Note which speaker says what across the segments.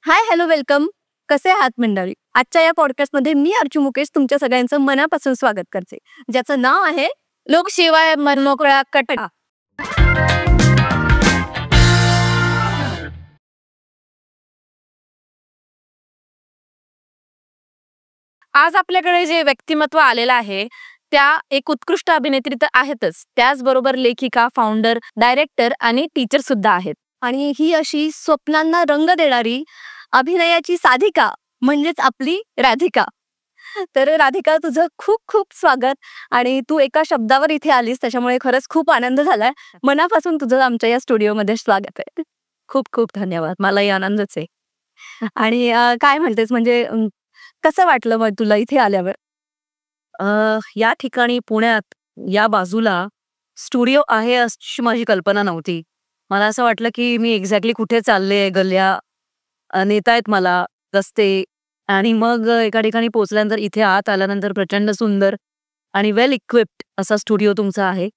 Speaker 1: हाय, hello, welcome. कसे आहात मंडळी? आजच्या या पॉडकास्टमध्ये मी अर्चू मुकेश तुमच्या सगळ्यांचं मनापासून स्वागत करते, ज्याचं नाव आहे लोकशिवाय मनमोकळा कटा. आज आपल्याकडे जे व्यक्तिमत्व आलेलं आहे त्या एक उत्कृष्ट अभिनेत्री तर आहेतच, त्याचबरोबर लेखिका, फाउंडर, डायरेक्टर आणि टीचर सुद्धा आहेत. आणि ही अशी स्वप्नांना रंग देणारी अभिनयाची साधिका म्हणजेच आपली राधिका. तर राधिका, तुझं खूप खूप स्वागत. आणि तू एका शब्दावर इथे आलीस त्याच्यामुळे खरंच खूप आनंद झालाय. मनापासून तुझं आमच्या या स्टुडिओमध्ये स्वागत आहे. खूप खूप धन्यवाद. मलाही आनंदच आहे. आणि काय म्हणतेस, म्हणजे कसं वाटलं मग तुला इथे आल्यावर?
Speaker 2: या ठिकाणी पुण्यात या बाजूला स्टुडिओ आहे अशी माझी कल्पना नव्हती. मला असं वाटलं की मी एक्झॅक्टली कुठे चालले, गल्ल्या नेतायत मला रस्ते. आणि मग एका ठिकाणी पोहोचल्यानंतर इथे आत आल्यानंतर प्रचंड सुंदर आणि वेल इक्विप्ड असा स्टुडिओ तुमचा आहे.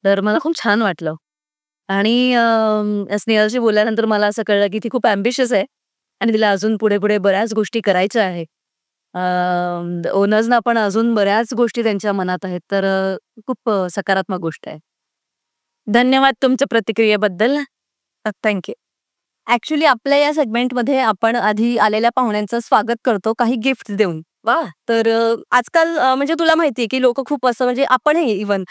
Speaker 2: तर मला खूप छान वाटलं. आणि स्नेहलशी बोलल्यानंतर मला असं कळलं की ती खूप ॲम्बिशियस आहे आणि तिला अजून पुढे पुढे बऱ्याच गोष्टी करायच्या आहे. ओनर्सना पण अजून बऱ्याच गोष्टी त्यांच्या मनात आहेत. तर खूप सकारात्मक गोष्ट आहे.
Speaker 1: धन्यवाद तुमच्या प्रतिक्रियेबद्दल. थँक्यू. ऍक्च्युली आपल्या या सेगमेंटमध्ये आपण आधी आलेल्या पाहुण्यांचं स्वागत करतो काही गिफ्ट देऊन.
Speaker 2: वा.
Speaker 1: तर आजकाल म्हणजे तुला माहितीये की लोक खूप असं, म्हणजे आपणही इव्हन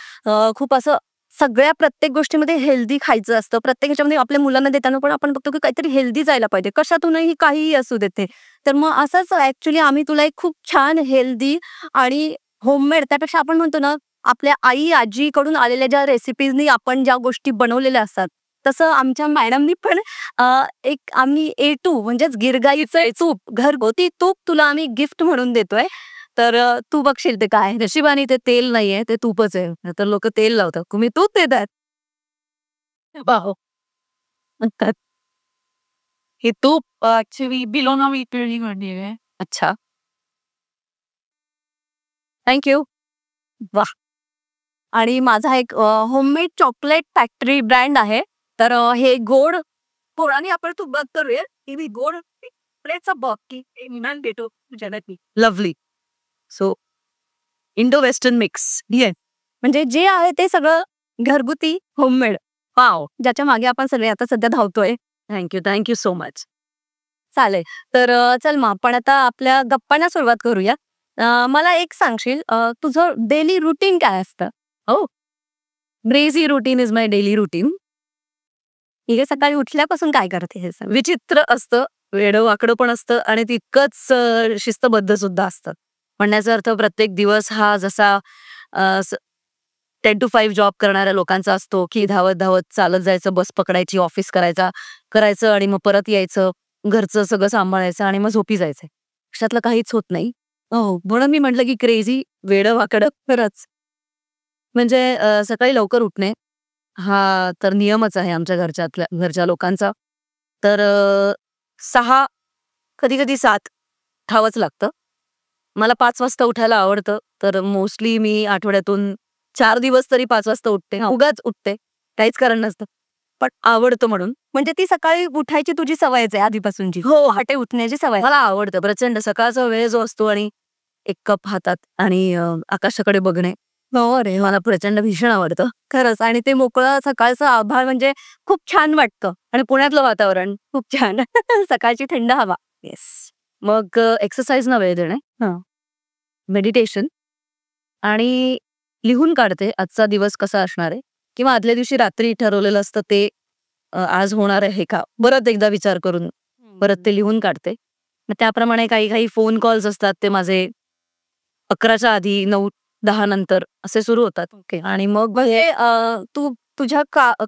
Speaker 1: खूप असं सगळ्या प्रत्येक गोष्टीमध्ये हेल्दी खायचं असतं. प्रत्येक ह्याच्यामध्ये आपल्या मुलांना देताना पण आपण बघतो की काहीतरी हेल्दी जायला पाहिजे, कशातूनही काहीही असू देते. तर मग असंच ऍक्च्युली आम्ही तुला एक खूप छान हेल्दी आणि होममेड, त्यापेक्षा आपण म्हणतो ना आपल्या आई आजीकडून आलेल्या ज्या रेसिपीजनी आपण ज्या गोष्टी बनवलेल्या असतात, तसं आमच्या मॅडमनी पण एक आम्ही A2 म्हणजेच गिरगाईचं तूप, घरगुती तूप तुला आम्ही गिफ्ट म्हणून देतोय. तर तू बघशील ते काय.
Speaker 2: नशिबाने ते तेल नाहीये, ते तूपच आहे. तर लोक तेल लावतात, तुम्ही तूप देतात.
Speaker 1: वाह!
Speaker 2: म्हणतात
Speaker 1: हे तूप ऍक्च्युली बिलोना मध्ये आहे.
Speaker 2: अच्छा. थँक्यू.
Speaker 1: वाह! आणि माझा एक होममेड चॉकलेट फॅक्टरी ब्रँड आहे. तर हे गोड पोळाने आपण तू बघ करूया की मी गोड चॉकलेटचा बघ की इमान देतो तुझ्याला.
Speaker 2: Lovely. So Indo western mix.
Speaker 1: Yes. म्हणजे जे आहे ते सगळं घरगुती होममेड.
Speaker 2: वाव.
Speaker 1: ज्याच्या मागे आपण सगळे आता सध्या धावतोय.
Speaker 2: Thank you so much.
Speaker 1: चालेल. तर चल मग आपण आता आपल्या गप्पांना सुरुवात करूया. मला एक सांगशील, तुझं डेली रुटीन काय असतं?
Speaker 2: हो. Breezy routine is my daily routine.
Speaker 1: हे सकाळी उठल्यापासून काय करते हे सगळं?
Speaker 2: विचित्र असतं, वेडं-वाकडं पण असतं आणि तितकंच शिस्तबद्ध सुद्धा असतं. म्हणण्याचा अर्थ प्रत्येक दिवस हा जसा 10 to 5 जॉब करणाऱ्या लोकांचा असतो की धावत-धावत चालत जायचं, बस पकडायची, ऑफिस करायचं आणि मग परत यायचं, घरचं सगळं सांभाळायचं आणि मग झोपी जायचं. अशातलं काहीच होत नाही. हो, म्हणून मी म्हटलं की क्रेझी, वेडं-वाकडं खरंच. म्हणजे सकाळी लवकर उठणे हा तर नियमच आहे आमच्या घरच्या लोकांचा. तर 6 कधी-कधी 7 उठावंच लागतं. मला 5 वाजता उठायला आवडतं. तर मोस्टली मी आठवड्यातून 4 दिवस तरी 5 वाजता उठते. उगाच उठते, काहीच कारण नसतं, पण आवडतं म्हणून.
Speaker 1: म्हणजे ती सकाळी उठायची तुझी सवयच आहे आधीपासूनची?
Speaker 2: हो.
Speaker 1: पहाटे उठण्याची सवय.
Speaker 2: मला आवडतं प्रचंड सकाळचा वेळ जो असतो आणि एक कप हातात आणि आकाशाकडे बघणे.
Speaker 1: हो रे,
Speaker 2: मला प्रचंड भीषण आवडतं.
Speaker 1: खरंच. आणि ते मोकळं सकाळचं आभाळ म्हणजे खूप छान वाटतं.
Speaker 2: आणि पुण्यातलं वातावरण
Speaker 1: खूप छान. सकाळची थंड हवा.
Speaker 2: येस. मग एक्सरसाइजना वेळ देणे,
Speaker 1: हां.
Speaker 2: मेडिटेशन आणि लिहून काढते आजचा दिवस कसा असणार आहे किंवा आदल्या दिवशी रात्री ठरवलेलं असतं ते आज होणार आहे का परत एकदा विचार करून परत ते लिहून काढते. मग त्याप्रमाणे काही काही फोन कॉल्स असतात ते माझे 11च्या आधी 9-10 नंतर असे सुरू होतात.
Speaker 1: ओके.
Speaker 2: आणि मग
Speaker 1: म्हणजे तू तुझ्या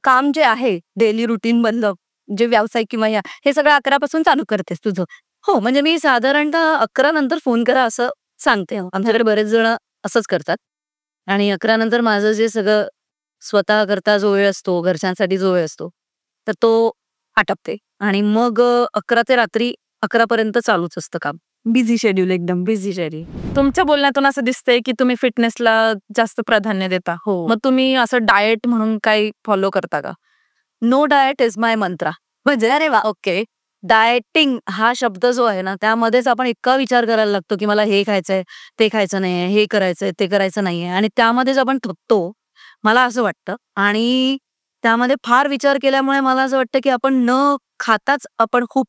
Speaker 1: काम जे आहे डेली रुटीन मधलं, जे व्यावसायिक किंवा हे सगळं 11 पासून चालू करतेस तुझं?
Speaker 2: हो, म्हणजे मी साधारणतः 11 नंतर फोन करा असं सांगते. आमच्याकडे बरेच जण असंच करतात. आणि 11 नंतर माझं जे सगळं स्वतः करता जो वेळ असतो, घरच्यांसाठी जो वेळ असतो, तर तो आटपते. आणि मग 11 ते रात्री 11 पर्यंत चालूच असतं काम.
Speaker 1: बिझी शेड्यूल, एकदम बिझी शेड्यूल. तुमच्या बोलण्यातून असं दिसतंय की तुम्ही फिटनेसला जास्त प्राधान्य देता.
Speaker 2: हो.
Speaker 1: मग तुम्ही असं डाएट म्हणून काही फॉलो करता का?
Speaker 2: नो डाएट इज माय मंत्रा.
Speaker 1: म्हणजे अरे वा, ओके.
Speaker 2: डाएटिंग हा शब्द जो आहे ना, त्यामध्येच आपण इतका विचार करायला लागतो, की मला हे खायचंय, ते खायचं नाहीये, हे करायचंय, ते करायचं नाहीये आणि त्यामध्येच आपण थकतो. मला असं वाटतं आणि त्यामध्ये फार विचार केल्यामुळे मला असं वाटतं, की आपण न खाताच आपण खूप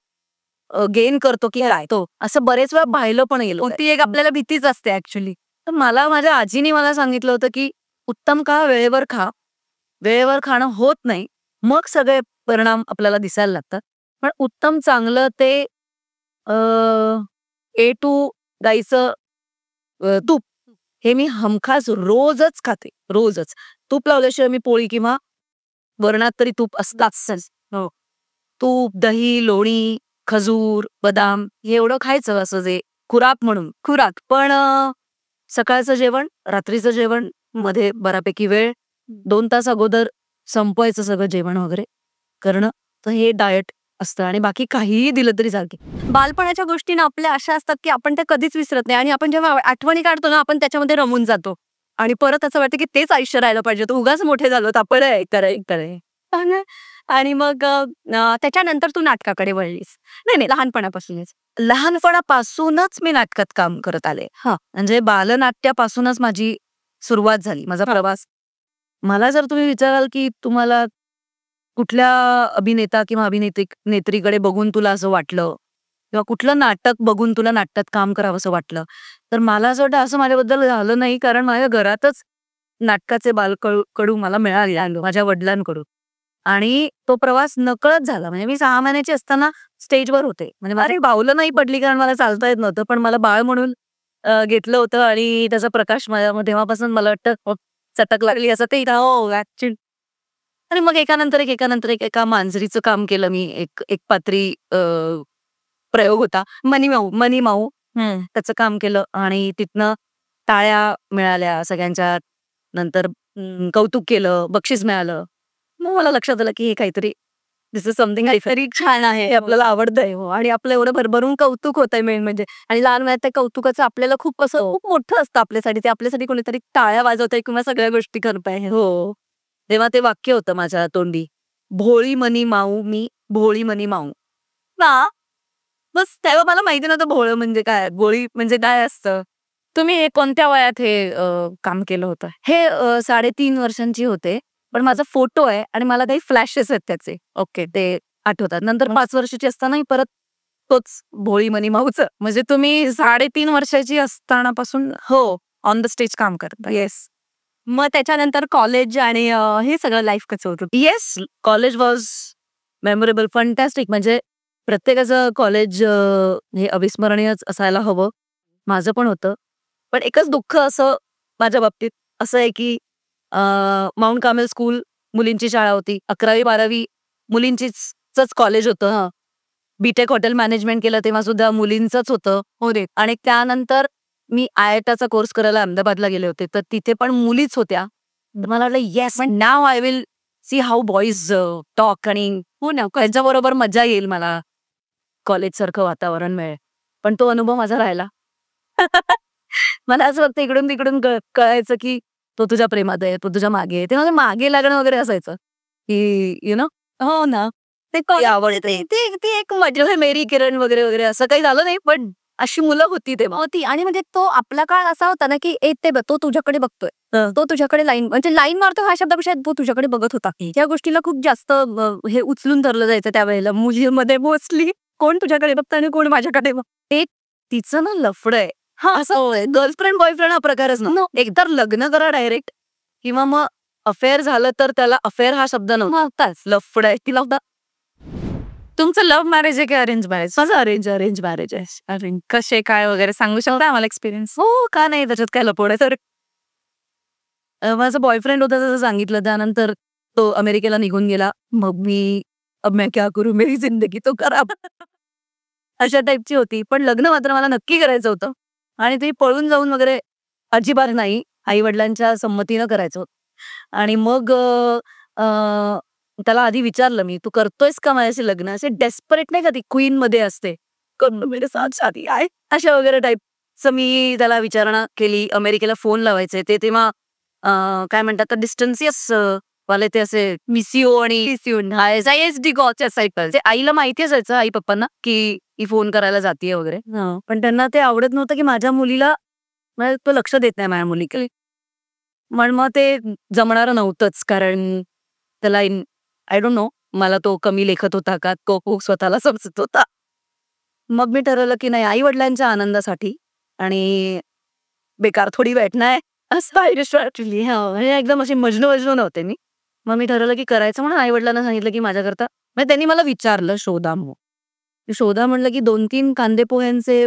Speaker 2: गेन करतो, की राहतो. असं बरेच वेळा पाहिलं पण गेलं.
Speaker 1: ती एक आपल्याला भीतीच असते ऍक्च्युली.
Speaker 2: तर मला माझ्या आजीने मला सांगितलं होतं, की उत्तम खा, वेळेवर खा. वेळेवर खाणं होत नाही, मग सगळे परिणाम आपल्याला दिसायला लागतात. पण उत्तम चांगलं ते अ, A2 गाईचं तूप हे मी हमखास रोजच खाते, रोजच. तूप लावल्याशिवाय मी पोळी किंवा वरणात तरी तूप असतातच. हो. तूप, दही, लोणी, खजूर, बदाम हे एवढं खायचं असं जे खुराक म्हणून. खुराक. पण सकाळचं जेवण, रात्रीचं जेवण, मध्ये बऱ्यापैकी वेळ, 2 तास अगोदर संपवायचं सगळं जेवण वगैरे करणं. तर हे डाएट असतं आणि बाकी काहीही दिलं तरी चालते.
Speaker 1: बालपणाच्या गोष्टी ना आपल्या अशा असतात की आपण त्या कधीच विसरत नाही आणि आपण जेव्हा आठवणी काढतो ना आपण त्याच्यामध्ये रमून जातो आणि परत असं वाटतं की तेच आयुष्य राहिलं पाहिजे. तर उगाच मोठे झालो तर आपण आणि मग त्याच्यानंतर तू नाटकाकडे वळलीस. नाही नाही, लहानपणापासूनच.
Speaker 2: लहानपणापासूनच मी नाटकात काम करत आले. म्हणजे बालनाट्यापासूनच माझी सुरुवात झाली, माझा प्रवास. मला जर तुम्ही विचाराल की तुम्हाला कुठल्या अभिनेता किंवा नेत्रीकडे बघून तुला असं वाटलं किंवा कुठलं नाटक बघून तुला नाटकात काम करावं असं वाटलं, तर मला असं वाटतं असं माझ्याबद्दल झालं नाही, कारण माझ्या घरातच नाटकाचे कडू मला मिळाले माझ्या वडिलांकडून आणि तो प्रवास नकळत झाला. म्हणजे मी 6 महिन्याची असताना स्टेजवर होते. म्हणजे माझी बाहुलं नाही पडली कारण मला चालता येत नव्हतं, पण मला बाळ म्हणून घेतलं होतं आणि त्याचा प्रकाश माझ्या तेव्हापासून मला वाटतं चटक लागली असं ते हो ऍक्च्युअली. आणि मग एकानंतर एक एका मांजरीचं काम केलं मी. एक पात्री प्रयोग होता. मनी माऊ त्याचं काम केलं आणि तिथनं टाळ्या मिळाल्या सगळ्यांच्या. नंतर कौतुक केलं, बक्षीस मिळालं. मग मला लक्षात आलं की हे काहीतरी दिस इज समथिंग
Speaker 1: तरी छान आहे,
Speaker 2: हे आपल्याला आवडतंय. हो. आणि आपलं एवढं भरभरून कौतुक होतंय मेन म्हणजे. आणि लहान वयात त्या कौतुकाचं आपल्याला खूप असं खूप मोठं असतं आपल्यासाठी. ते आपल्यासाठी कोणीतरी टाळ्या वाजवतंय किंवा सगळ्या गोष्टी करताय. हो. तेव्हा ते वाक्य होतं माझ्या तोंडी. भोळी मनी माऊ मी, भोळी मनी माऊ.
Speaker 1: ना
Speaker 2: बस तेव्हा मला माहिती नव्हतं भोळं म्हणजे काय, भोळी म्हणजे काय असतं.
Speaker 1: तुम्ही हे कोणत्या वयात हे काम केलं होतं?
Speaker 2: हे 3.5 वर्षांची होते. पण माझा फोटो आहे आणि मला काही फ्लॅशेस आहेत त्याचे.
Speaker 1: ओके.
Speaker 2: ते आठवतात. नंतर 5 वर्षाची असतानाही परत तोच भोळी मनी माऊचं.
Speaker 1: म्हणजे तुम्ही 3.5 वर्षाची असतानापासून
Speaker 2: हो.
Speaker 1: ऑन द स्टेज काम करता.
Speaker 2: येस.
Speaker 1: मग त्याच्यानंतर कॉलेज आणि हे सगळं लाईफ कसं होतं?
Speaker 2: Yes. College was memorable, fantastic. म्हणजे प्रत्येकाचं कॉलेज हे अविस्मरणीयच असायला हवं. माझं पण होतं. पण एकच दुःख असं माझ्या बाबतीत असं आहे की माउंट कार्मेल स्कूल मुलींची शाळा होती. 11वी-12वी मुलींचीच कॉलेज होतं. बीटेक हॉटेल मॅनेजमेंट केलं तेव्हा सुद्धा मुलींचंच होतं.
Speaker 1: हो रे.
Speaker 2: आणि त्यानंतर मी IITचा कोर्स करायला अहमदाबादला गेले होते, तर तिथे पण मुलीच होत्या. तर मला वाटलं yes now I will see how boys talk आणि
Speaker 1: हो ना.
Speaker 2: त्यांच्याबरोबर मजा येईल मला. कॉलेज सारखं वातावरण मिळेल. पण तो अनुभव माझा राहिला. मला असं वाटतं इकडून तिकडून कळायचं की तो तुझ्या प्रेमात आहे, तो तुझ्या मागे आहे. ते माझ्या मागे लागणं वगैरे असायचं की यु नो.
Speaker 1: हो ना. ते
Speaker 2: आवडते ती एक मजा मेरी किरण वगैरे वगैरे असं काही झालं नाही, पण अशी मुलं होती तेव्हा.
Speaker 1: होती आणि म्हणजे तो आपला काळ असा होता ना की ते बघ तो तुझ्याकडे बघतोय, तो तुझ्याकडे लाईन म्हणजे लाईन मारतो हा शब्दापेक्षा तो तुझ्याकडे बघत होता. या गोष्टीला खूप जास्त हे उचलून धरलं जायचं त्यावेळेला मुलीमध्ये मोस्टली. कोण तुझ्याकडे बघतं आणि कोण माझ्याकडे बघतं.
Speaker 2: एक तिचं ना लफडं आहे.
Speaker 1: असं
Speaker 2: गर्लफ्रेंड बॉयफ्रेंड हा प्रकारच ना. एकतर लग्न करा डायरेक्ट किंवा मग अफेअर झालं तर त्याला अफेअर हा शब्द नव्हताच. लफडं आहे तिला.
Speaker 1: तुमचं लव्ह मॅरेज आहे की अरेंज मॅरेज?
Speaker 2: माझं अरेंज मॅरेज आहे.
Speaker 1: अरेंज कसे काय वगैरे सांगू शकता आम्हाला एक्सपिरियन्स?
Speaker 2: हो, का नाही, त्याच्यात काय लपवड आहे. तर माझा बॉयफ्रेंड होता तसं सांगितलं. त्यानंतर तो अमेरिकेला निघून गेला. मग मी अब मैं क्या करू, मेरी जिंदगी तो खराब. अशा टाईपची होती. पण लग्न मात्र मला नक्की करायचं होतं आणि ते पळून जाऊन वगैरे अजिबात नाही. आई-वडिलांच्या संमतीनं करायचं होतं. आणि मग त्याला आधी विचारलं मी, "तू करतोयस का माझ्याशी लग्न?" असे डेस्परेट नाही का ती क्वीनमध्ये असते, "कर लो मेरे साथ शादी." आहे अशा वगैरे टाईपचं मी त्याला विचारणा केली. अमेरिकेला फोन लावायचे ते तेव्हा काय म्हणतात डिस्टन्सियस वाले ते असे मिसिओ आणि
Speaker 1: ISD कॉलचे असायचे.
Speaker 2: ते आईला माहिती असायचं आई पप्पांना की ही फोन करायला जातीये वगैरे, पण त्यांना ते आवडत नव्हतं की माझ्या मुलीला म्हणजे तो लक्ष देत नाही माझ्या मुलीकडे. मग ते जमणार नव्हतंच, कारण त्याला आय डोंट नो मला तो कमी लेखत होता का खूप स्वतःला समजत होता. मग मी ठरवलं की नाही, आई वडिलांच्या आनंदासाठी आणि बेकार थोडी भेटणार असं आयुष्य म्हणजे एकदम अशी मजनू नव्हते मी. मग मी ठरवलं की करायचं म्हणून आई वडिलांना सांगितलं की माझ्याकरता, म्हणजे त्यांनी मला विचारलं शोधा म्हणलं की 2-3 कांदे पोह्यांचे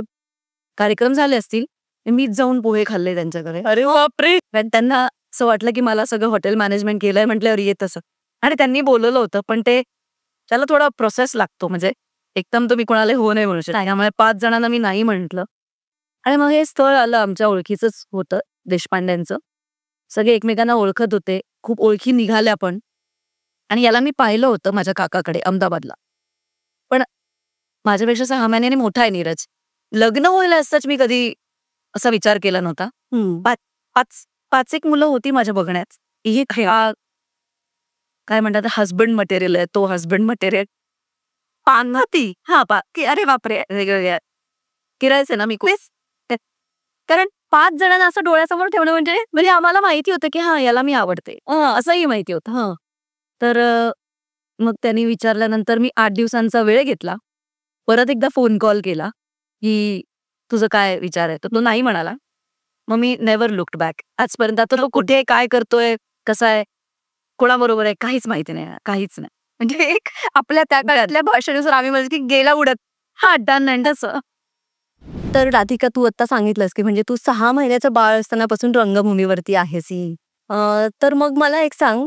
Speaker 2: कार्यक्रम झाले असतील, मीच जाऊन पोहे खाल्ले त्यांच्याकडे.
Speaker 1: अरे बापरे.
Speaker 2: त्यांना असं वाटलं की मला सगळं हॉटेल मॅनेजमेंट केलंय म्हटल्यावर येत असं, आणि त्यांनी बोलवलं होतं, पण त्याला थोडा प्रोसेस लागतो, म्हणजे एकदम तुम्ही कोणाला हो नाही म्हणू शकत. त्यामुळे 5 जणांना मी नाही म्हटलं आणि मग हे स्थळ आलं. आमच्या ओळखीचंच होतं, देशपांड्यांचं. सगळे एकमेकांना ओळखत होते, खूप ओळखी निघाल्या पण. आणि याला मी पाहिलं होतं माझ्या काकाकडे अहमदाबादला, पण माझ्यापेक्षा 6 महिन्याने मोठा आहे नीरज. लग्न होईल असताच मी कधी असा विचार केला नव्हता. 5 एक मुलं होती माझ्या बघण्यात. ही काय म्हणतात हस्बंड मटेरियल आहे, तो हस्बंड मटेरियल.
Speaker 1: पानती. अरे बापरे.
Speaker 2: वेगवेगळ्या किरायचे ना मी खूप.
Speaker 1: कारण 5 जणांना असं डोळ्यासमोर ठेवणं म्हणजे
Speaker 2: आम्हाला माहिती होतं की याला मी आवडते, असंही माहिती होतं. तर मग त्यांनी विचारल्यानंतर मी 8 दिवसांचा वेळ घेतला. परत एकदा फोन कॉल केला की तुझं काय विचार आहे, तर तो नाही म्हणाला. मग मी नेव्हर लुक्ड बॅक. आजपर्यंत आता तो कुठे काय करतोय, कसा आहे, कोणाबरोबर आहे, काहीच माहिती नाही, काहीच नाही.
Speaker 1: म्हणजे एक आपल्या त्या काळातल्या भाषेनुसार आम्ही म्हणजे की गेला उडत.
Speaker 2: डन अँड असं.
Speaker 1: तर राधिका, तू आता सांगितलंस की म्हणजे तू 6 महिन्याचं बाळ असतानापासून रंगभूमीवरती आहेस ही. तर मग मला एक सांग,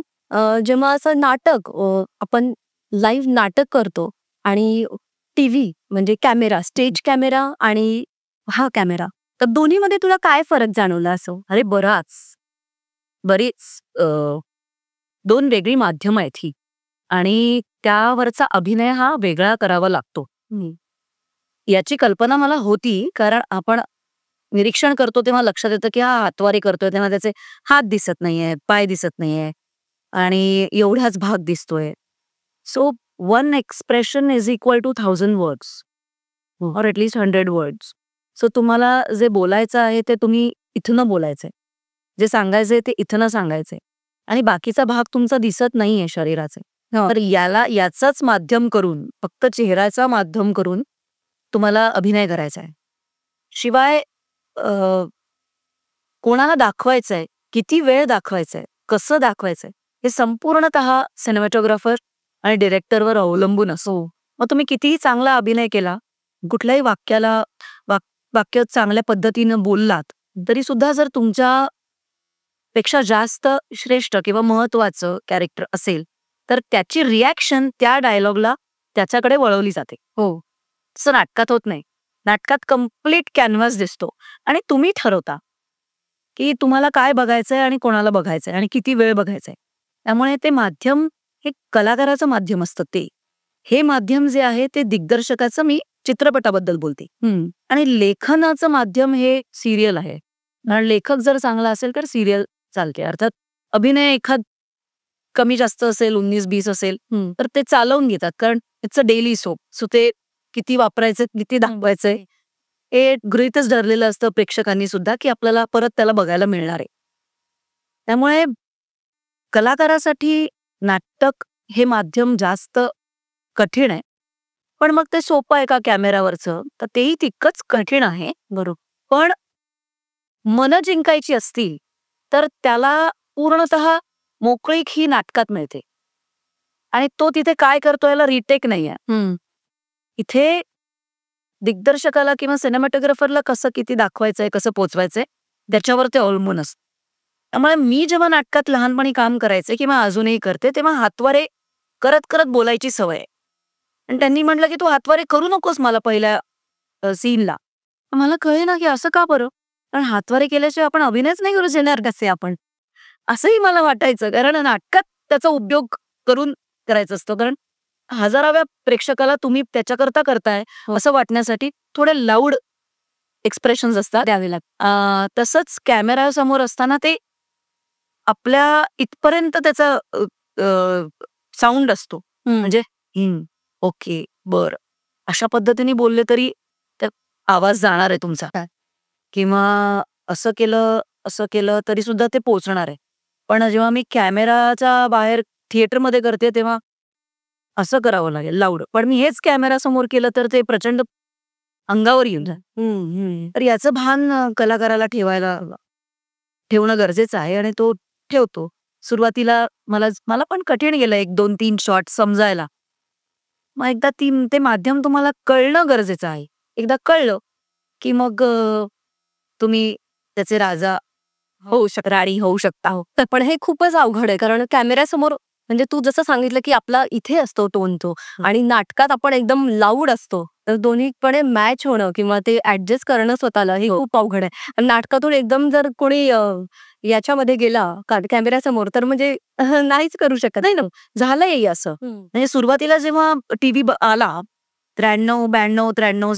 Speaker 1: जेव्हा असं नाटक आपण लाईव्ह नाटक करतो आणि टीव्ही म्हणजे कॅमेरा, स्टेज कॅमेरा आणि हा कॅमेरा, तर दोन्हीमध्ये तुला काय फरक जाणवला असं?
Speaker 2: अरे बरीच 2 वेगळी माध्यम आहेत ही, आणि त्यावरचा अभिनय हा वेगळा करावा लागतो. याची कल्पना मला होती, कारण आपण निरीक्षण करतो तेव्हा लक्षात येतं की हा हातवारी करतोय तेव्हा त्याचे हात दिसत नाहीये, पाय दिसत नाहीये आणि एवढाच भाग दिसतोय. So 1 expression is equal to 1000 words or at least 100 words. So तुम्हाला जे बोलायचं आहे ते तुम्ही इथनं बोलायचंय, जे सांगायचंय ते इथनं सांगायचंय, आणि बाकीचा भाग तुमचा दिसत नाहीये शरीराचे. तर याचाच माध्यम करून, फक्त चेहऱ्याचा माध्यम करून तुम्हाला अभिनय करायचा आहे. शिवाय कोणाला दाखवायचंय, किती वेळ दाखवायचंय, कसं दाखवायचंय, हे संपूर्णतः सिनेमॅटोग्राफर आणि डिरेक्टरवर अवलंबून असो. मग तुम्ही कितीही चांगला अभिनय केला, कुठल्याही वाक्य चांगल्या पद्धतीनं बोललात, तरी सुद्धा जर तुमच्या पेक्षा जास्त श्रेष्ठ किंवा महत्वाचं कॅरेक्टर असेल, तर त्याची रिॲक्शन त्या डायलॉगला त्याच्याकडे वळवली जाते. तसं नाटकात होत नाही. नाटकात कम्प्लीट कॅनव्हास दिसतो आणि तुम्ही ठरवता की तुम्हाला काय बघायचंय आणि कोणाला बघायचंय आणि किती वेळ बघायचंय. त्यामुळे ते माध्यम हे कलाकाराचं माध्यम असतं. हे माध्यम जे आहे ते दिग्दर्शकाचं, मी चित्रपटाबद्दल बोलते, आणि लेखनाचं माध्यम हे सिरियल आहे. कारण लेखक जर चांगला असेल तर सिरियल चालते. अर्थात अभिनय एखाद कमी जास्त असेल, 19-20 असेल, तर ते चालवून घेतात, कारण it's a daily soap. So ते किती वापरायचं, किती दाखवायचंय, हे गृहीतच धरलेलं असतं प्रेक्षकांनी सुद्धा, की आपल्याला परत त्याला बघायला मिळणार आहे. त्यामुळे कलाकारासाठी नाटक हे माध्यम जास्त कठीण आहे. पण मग ते सोपं आहे का कॅमेरावरचं, तर तेही तितकंच कठीण आहे. बरोबर. पण मन जिंकायची असतील तर त्याला पूर्णतः मोकळीक ही नाटकात मिळते, आणि तो तिथे काय करतो याला रिटेक नाहीये. इथे दिग्दर्शकाला किंवा सिनेमॅटोग्राफरला कसं किती दाखवायचंय, कसं पोचवायचंय, त्याच्यावर ते अवलंबून असतं. त्यामुळे मी जेव्हा नाटकात लहानपणी काम करायचे किंवा अजूनही करते, तेव्हा हातवारे करत करत बोलायची सवय आहे. आणि त्यांनी म्हटलं की तू हातवारे करू नकोस मला पहिल्या सीनला. मला कळे ना की असं का बरं, कारण हातवारे केल्याशिवाय आपण अभिनयच नाही करू शकणार कसे आपण, असंही मला वाटायचं. कारण नाटकात त्याचा उपयोग करून करायचं असतं, कारण हजाराव्या प्रेक्षकाला तुम्ही त्याच्याकरता करताय असं वाटण्यासाठी थोडे लाऊड एक्सप्रेशन्स असतात द्यावे लागतात. तसंच कॅमेरा समोर असताना ते आपल्या इथपर्यंत त्याचा साऊंड असतो. म्हणजे ओके बर अशा पद्धतीने बोलले तरी त्या आवाज जाणार आहे तुमचा. किंवा असं केलं तरी सुद्धा ते पोचणार आहे. पण जेव्हा मी कॅमेराच्या बाहेर थिएटरमध्ये करते तेव्हा असं करावं लागेल लाऊड. पण मी हेच कॅमेरा समोर केलं तर ते प्रचंड अंगावर येऊन जाईल. तर याचं भान कलाकाराला ठेवणं गरजेचं आहे आणि तो ठेवतो. सुरुवातीला मला पण कठीण गेलं 1, 2, 3 शॉट समजायला. मग एकदा ते माध्यम तुम्हाला कळणं गरजेचं आहे. एकदा कळलं की मग तुम्ही त्याचे राजा
Speaker 1: राणी होऊ शकता. पण हे खूपच अवघड आहे, कारण कॅमेऱ्यासमोर म्हणजे तू जसं सांगितलं की आपला इथे असतो टोन तो, आणि नाटकात आपण एकदम लाऊड असतो. तर दोन्हीकडे मॅच होणं किंवा ते ऍडजस्ट करणं स्वतःला हे खूप अवघड आहे. आणि नाटकातून एकदम जर कोणी याच्यामध्ये गेला कॅमेऱ्यासमोर तर म्हणजे नाहीच करू शकत.
Speaker 2: नाही ना, झालंय असं. म्हणजे सुरुवातीला जेव्हा टीव्ही आला 93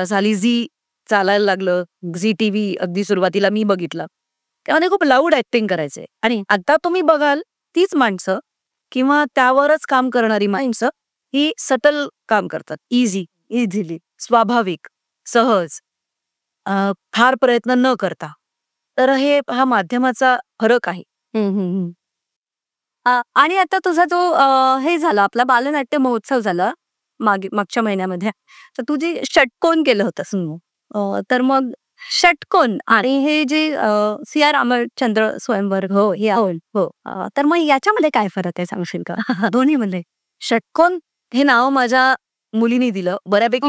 Speaker 2: साली झी चालायला लागलं, झी टीव्ही अगदी सुरुवातीला मी बघितलं, त्यामध्ये खूप लाऊड ऍक्टिंग करायचे. आणि आता तुम्ही बघाल तीच माणसं किंवा त्यावरच काम करणारी माणसं ही सटल काम करतात, इझिली, स्वाभाविक, सहज, फार प्रयत्न न करता. तर हा माध्यमाचा फरक आहे.
Speaker 1: आणि आता तुझा जो हे झाला आपला बालनाट्य महोत्सव झाला मागच्या महिन्यामध्ये, तर तू जे षटकोन केलं होतंस, तर मग षटकोन आणि हे जे सी.आर. रामचंद्र स्वयंवर तर मग याच्यामध्ये काय फरक आहे सांगशील का?
Speaker 2: दोन्हीमध्ये षटकोन हे नाव माझ्या मुलीने दिलं. बऱ्यापैकी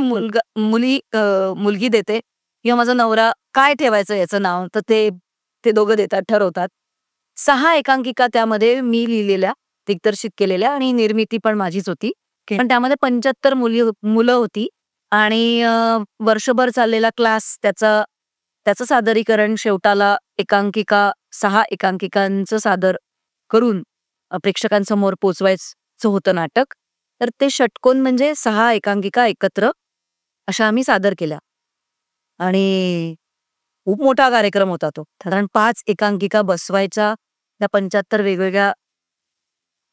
Speaker 2: मुलगी देते किंवा माझा नवरा काय ठेवायचं याचं नाव, तर ते दोघं देतात, ठरवतात. 6 एकांकिका त्यामध्ये मी लिहिलेल्या, दिग्दर्शित केलेल्या, आणि निर्मिती पण माझीच होती. पण त्यामध्ये 75 मुलं होती आणि वर्षभर चाललेला क्लास, त्याचं सादरीकरण शेवटाला 6 एकांकिकांचं सादर करून प्रेक्षकांसमोर पोचवायचं होतं नाटक. तर ते षटकोन म्हणजे 6 एकांकिका एकत्र अशा आम्ही सादर केल्या आणि खूप मोठा कार्यक्रम होता तो. साधारण 5 एकांकिका बसवायच्या, त्या 75 वेगवेगळ्या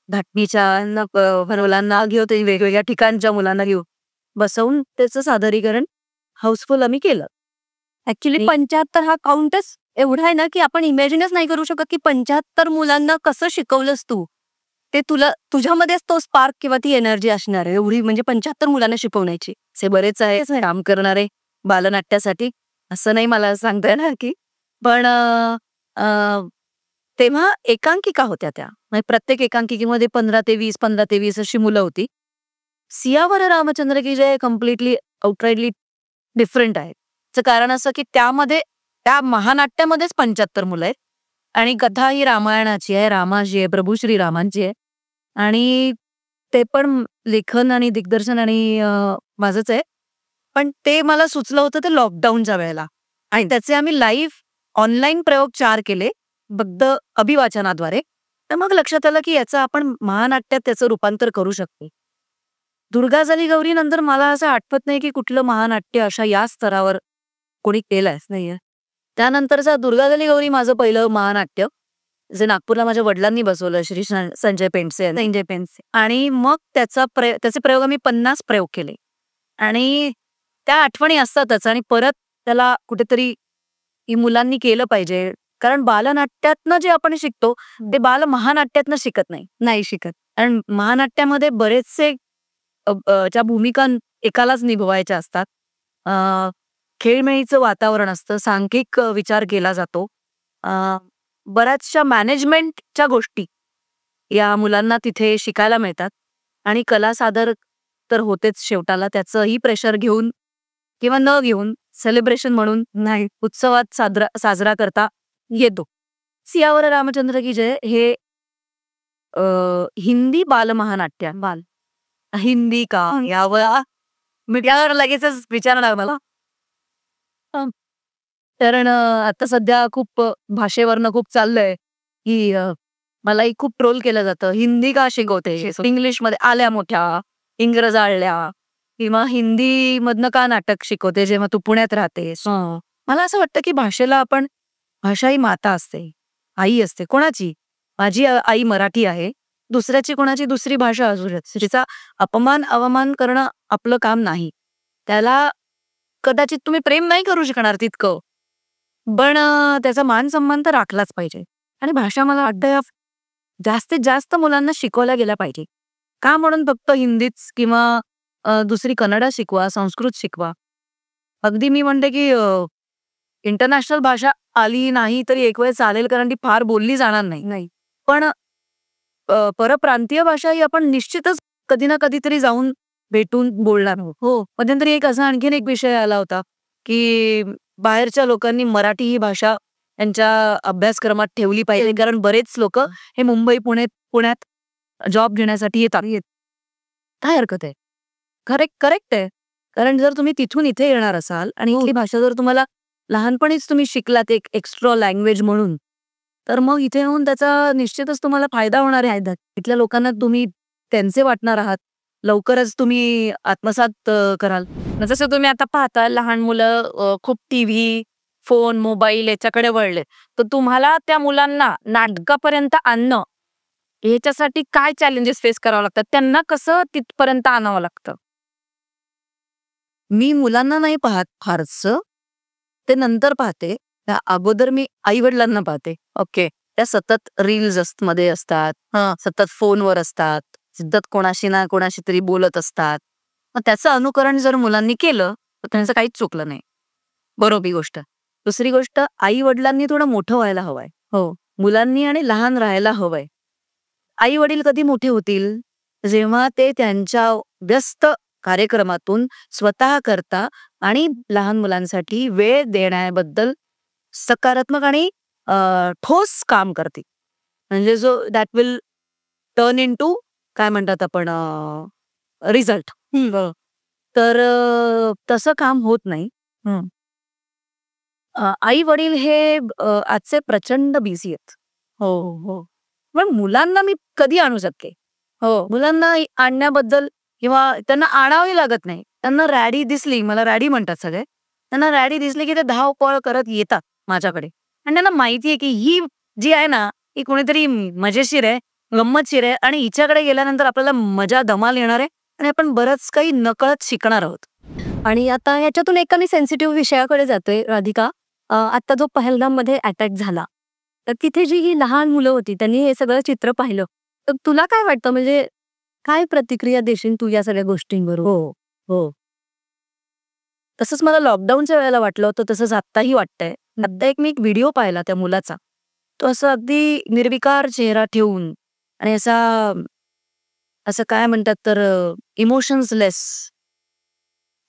Speaker 2: धाटणीच्या मुलांना घेऊ, ते वेगवेगळ्या ठिकाणच्या मुलांना घेऊ बसवून त्याचं सादरीकरण हाऊसफुल आम्ही केलं.
Speaker 1: ऍक्च्युली 75 हा काउंटच एवढा आहे ना की आपण इमॅजिनच नाही करू शकत की 75 मुलांना कसं शिकवलंस तू. ते तुझ्यामध्येच तो स्पार्क किंवा ती एनर्जी असणार आहे एवढी, म्हणजे 75 मुलांना शिकवण्याची.
Speaker 2: असे बरेच आहे काम करणारे बालनाट्यासाठी, असं नाही मला सांगता येणार की. पण तेव्हा एकांकिका होत्या त्या, म्हणजे प्रत्येक एकांकिकेमध्ये 15 ते 20 अशी मुलं होती. सियावर रामचंद्र की जय कम्प्लिटली आउटराइटली डिफरंट आहे. त्याचं कारण असं की त्या महानाट्यामध्येच 75 मुलं आहेत आणि कथा ही रामायणाची आहे, रामाची आहे, प्रभू श्रीरामांची आहे. आणि ते पण लेखन आणि दिग्दर्शन आणि माझंच आहे. पण ते मला सुचलं होतं ते लॉकडाऊनच्या वेळेला, आणि त्याचे आम्ही लाईव्ह ऑनलाईन प्रयोग 4 केले फक्त अभिवाचनाद्वारे. तर मग लक्षात आलं की याचं आपण महानाट्यात त्याचं रूपांतर करू शकतो. दुर्गा झाली गौरी नंतर मला असं आठवत नाही की कुठलं महानाट्य अशा या स्तरावर कोणी केलंच नाहीये. त्यानंतरचा दुर्गा झाली गौरी माझं पहिलं महानाट्य, जे नागपूरला माझ्या वडिलांनी बसवलं, श्री संजय पेंडसे. आणि मग त्याचे प्रयोग आम्ही 50 प्रयोग केले आणि त्या आठवणी असतातच. आणि परत त्याला कुठेतरी मुलांनी केलं पाहिजे, कारण बालनाट्यातनं जे आपण शिकतो ते बाल महानाट्यातनं शिकत नाही शिकत. आणि महानाट्यामध्ये बरेचसे ज्या भूमिका एकालाच निभवायच्या असतात, खेळमेळीचं वातावरण असतं, सांघिक विचार केला जातो, बऱ्याचशा मॅनेजमेंटच्या गोष्टी या मुलांना तिथे शिकायला मिळतात. आणि कला सादर तर होतेच शेवटाला, त्याचंही प्रेशर घेऊन किंवा न घेऊन सेलिब्रेशन म्हणून नाही उत्सवात साजरा करता येतो. सियावर रामचंद्र की जय हे हिंदी बालमहानाट्य. हिंदी का यावर लगेचच विचारणार मला, कारण आता सध्या खूप भाषेवरनं खूप चाललंय की मलाही खूप ट्रोल केलं जातं, हिंदी का शिकवते, इंग्लिशमध्ये आल्या मोठ्या, इंग्रज आळल्या, किंवा हिंदी मधनं का नाटक शिकवते जेव्हा तू पुण्यात राहतेस. मला असं वाटतं की भाषा ही माता असते, आई असते. कोणाची? माझी आई मराठी आहे, दुसऱ्याची कोणाची दुसरी भाषा असू शकते, जिचा अपमान अवमान करणं आपलं काम नाही. त्याला कदाचित तुम्ही प्रेम नाही करू शकणार तितकं, पण त्याचा मान सन्मान तर राखलाच पाहिजे. आणि भाषा मला वाटतं जास्तीत जास्त मुलांना शिकवल्या गेल्या पाहिजे. का म्हणून फक्त हिंदीच किंवा दुसरी कन्नडा शिकवा, संस्कृत शिकवा. अगदी मी म्हणते की इंटरनॅशनल भाषा आली नाही तरी एक वेळ चालेल, कारण ती फार बोलली जाणार नाही. पण परप्रांतीय भाषा ही आपण निश्चितच कधी ना कधीतरी जाऊन भेटून बोलणार आहोत. हो, मध्यंतरी एक असा आणखीन एक विषय आला होता की बाहेरच्या लोकांनी मराठी ही भाषा यांच्या अभ्यासक्रमात ठेवली पाहिजे, कारण बरेच लोक हे मुंबई पुण्यात जॉब घेण्यासाठी येतात. काय हरकत आहे? करेक्ट आहे. कारण जर तुम्ही तिथून इथे येणार असाल आणि इथली भाषा जर तुम्हाला लहानपणीच तुम्ही शिकलात एक एक्स्ट्रा लँग्वेज म्हणून, तर मग इथे येऊन त्याचा निश्चितच तुम्हाला फायदा होणार आहे. इथल्या लोकांना तुम्ही त्यांचे वाटणार आहात, लवकरच तुम्ही आत्मसात कराल.
Speaker 1: जसं तुम्ही आता पाहता लहान मुलं खूप टीव्ही, फोन, मोबाईल याच्याकडे वळले, तर तुम्हाला त्या मुलांना नाटकापर्यंत आणणं ह्याच्यासाठी काय चॅलेंजेस फेस करावं लागतात? त्यांना कसं तिथपर्यंत आणावं लागतं?
Speaker 2: मी मुलांना नाही पाहत फारसं, ते नंतर पाहते. त्या अगोदर मी आई वडिलांना पाहते.
Speaker 1: ओके.
Speaker 2: त्या सतत रील्स मध्ये असतात, सतत फोनवर असतात, सतत कोणाशी ना कोणाशी तरी बोलत असतात. मग त्याचं अनुकरण जर मुलांनी केलं तर त्यांचं काहीच चुकलं नाही. बरोबर गोष्ट. दुसरी गोष्ट, आई वडिलांनी थोडं मोठं व्हायला हवंय.
Speaker 1: हो.
Speaker 2: मुलांनी आणि लहान राहायला हवंय. आई वडील कधी मोठे होतील? जेव्हा ते त्यांच्या व्यस्त कार्यक्रमातून स्वतः करता आणि लहान मुलांसाठी वेळ देण्याबद्दल सकारात्मक आणि ठोस काम करतील. म्हणजे जो that will turn into काय म्हणतात आपण रिझल्ट. तर तसं काम होत नाही. आई वडील हे आजचे प्रचंड बिझी आहेत.
Speaker 1: हो.
Speaker 2: पण मुलांना मी कधी आणू शकते?
Speaker 1: हो.
Speaker 2: मुलांना आणण्याबद्दल किंवा त्यांना आणावी लागत नाही. त्यांना रॅडी दिसली, मला रॅडी म्हणतात सगळे, त्यांना रॅडी दिसली की ते धावपळ करत येतात माझ्याकडे. आणि त्यांना माहिती आहे की ही जी आहे ना, ही कोणीतरी मजेशीर आहे, गंमतशीर आहे आणि हिच्याकडे गेल्यानंतर आपल्याला मजा धमाल येणार आहे आणि आपण बरंच काही नकळत शिकणार आहोत.
Speaker 1: आणि आता ह्याच्यातून एका मी सेन्सिटिव्ह विषयाकडे जातोय राधिका. आता जो पहलगाममध्ये अटॅक झाला, तर तिथे जी ही लहान मुलं होती त्यांनी हे सगळं चित्र पाहिलं, तर तुला काय वाटतं, म्हणजे काय प्रतिक्रिया देशील तू या सगळ्या गोष्टींवर?
Speaker 2: हो. तसंच मला लॉकडाऊनच्या वेळेला वाटलं होतं, तसंच आत्ताही वाटतंय. आत्ता एक मी एक व्हिडिओ पाहिला त्या मुलाचा. तो असं अगदी निर्विकार चेहरा ठेवून आणि असं काय म्हणतात तर इमोशन्सलेस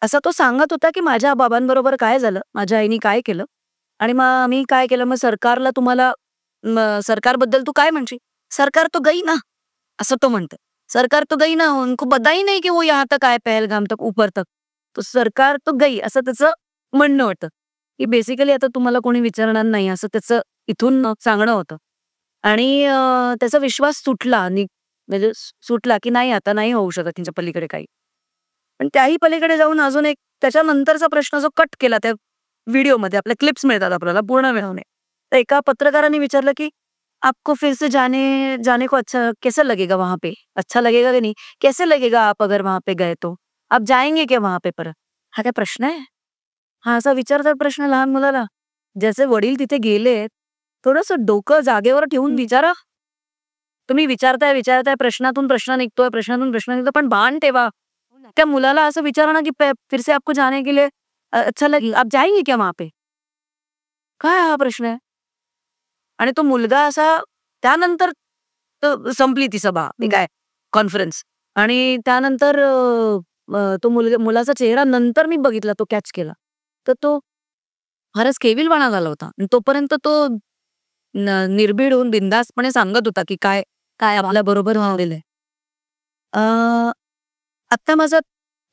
Speaker 2: असा तो सांगत होता की माझ्या बाबांबरोबर काय झालं, माझ्या आईने काय केलं आणि मग मी काय केलं. मग सरकारबद्दल तू काय म्हणशील? सरकार तो गई ना, असं तो म्हणतो. सरकार तो गई ना, उनको पता ही नाही की वो यहाँ तक आए, पहलगाम तक, ऊपर तक. तो सरकार तो गई असं त्याचं म्हणणं होतं की बेसिकली आता तुम्हाला कोणी विचारणार नाही असं त्याचं इथून सांगणं होतं. आणि त्याचा विश्वास म्हणजे सुटला की नाही, आता नाही होऊ शकत त्यांच्या पलीकडे काही. पण त्याही पलीकडे जाऊन अजून एक त्याच्यानंतरचा प्रश्न जो कट केला त्या व्हिडिओमध्ये, आपल्या क्लिप्स मिळतात आपल्याला पूर्ण वेळाने, तर एका पत्रकाराने विचारलं की आपको फिर से जाने को अच्छा कैसे लगेगा वहां पे? अच्छा लगेगा कि नहीं? कैसे लगेगा आप अगर वहां पे गए तो? आप जाएंगे क्या वहां पे परत? हा काय प्रश्न आहे? हा असा विचारतात प्रश्न लहान मुलाला. ज्याचे वडील तिथे गेले, थोडंसं डोकं जागेवर ठेवून विचारा. तुम्ही विचारताय प्रश्नातून प्रश्न निघतोय, पण भान ठेवा. त्या मुलाला असं विचारा ना की फिर से आपको जाने के लिए अच्छा लगेगा, आप जाएंगे क्या वहां पे? काय हा प्रश्न आहे? आणि तो मुलगा असा त्यानंतर संपली ती सभा, काय कॉन्फरन्स. आणि त्यानंतर तो मुलाचा चेहरा नंतर मी बघितला, तो कॅच केला, तर तो फारच केविलवाणा झाला होता. आणि तोपर्यंत तो निर्भीड होऊन बिंदासपणे सांगत होता की काय काय आपल्या बरोबर झालेलं आहे. आता माझा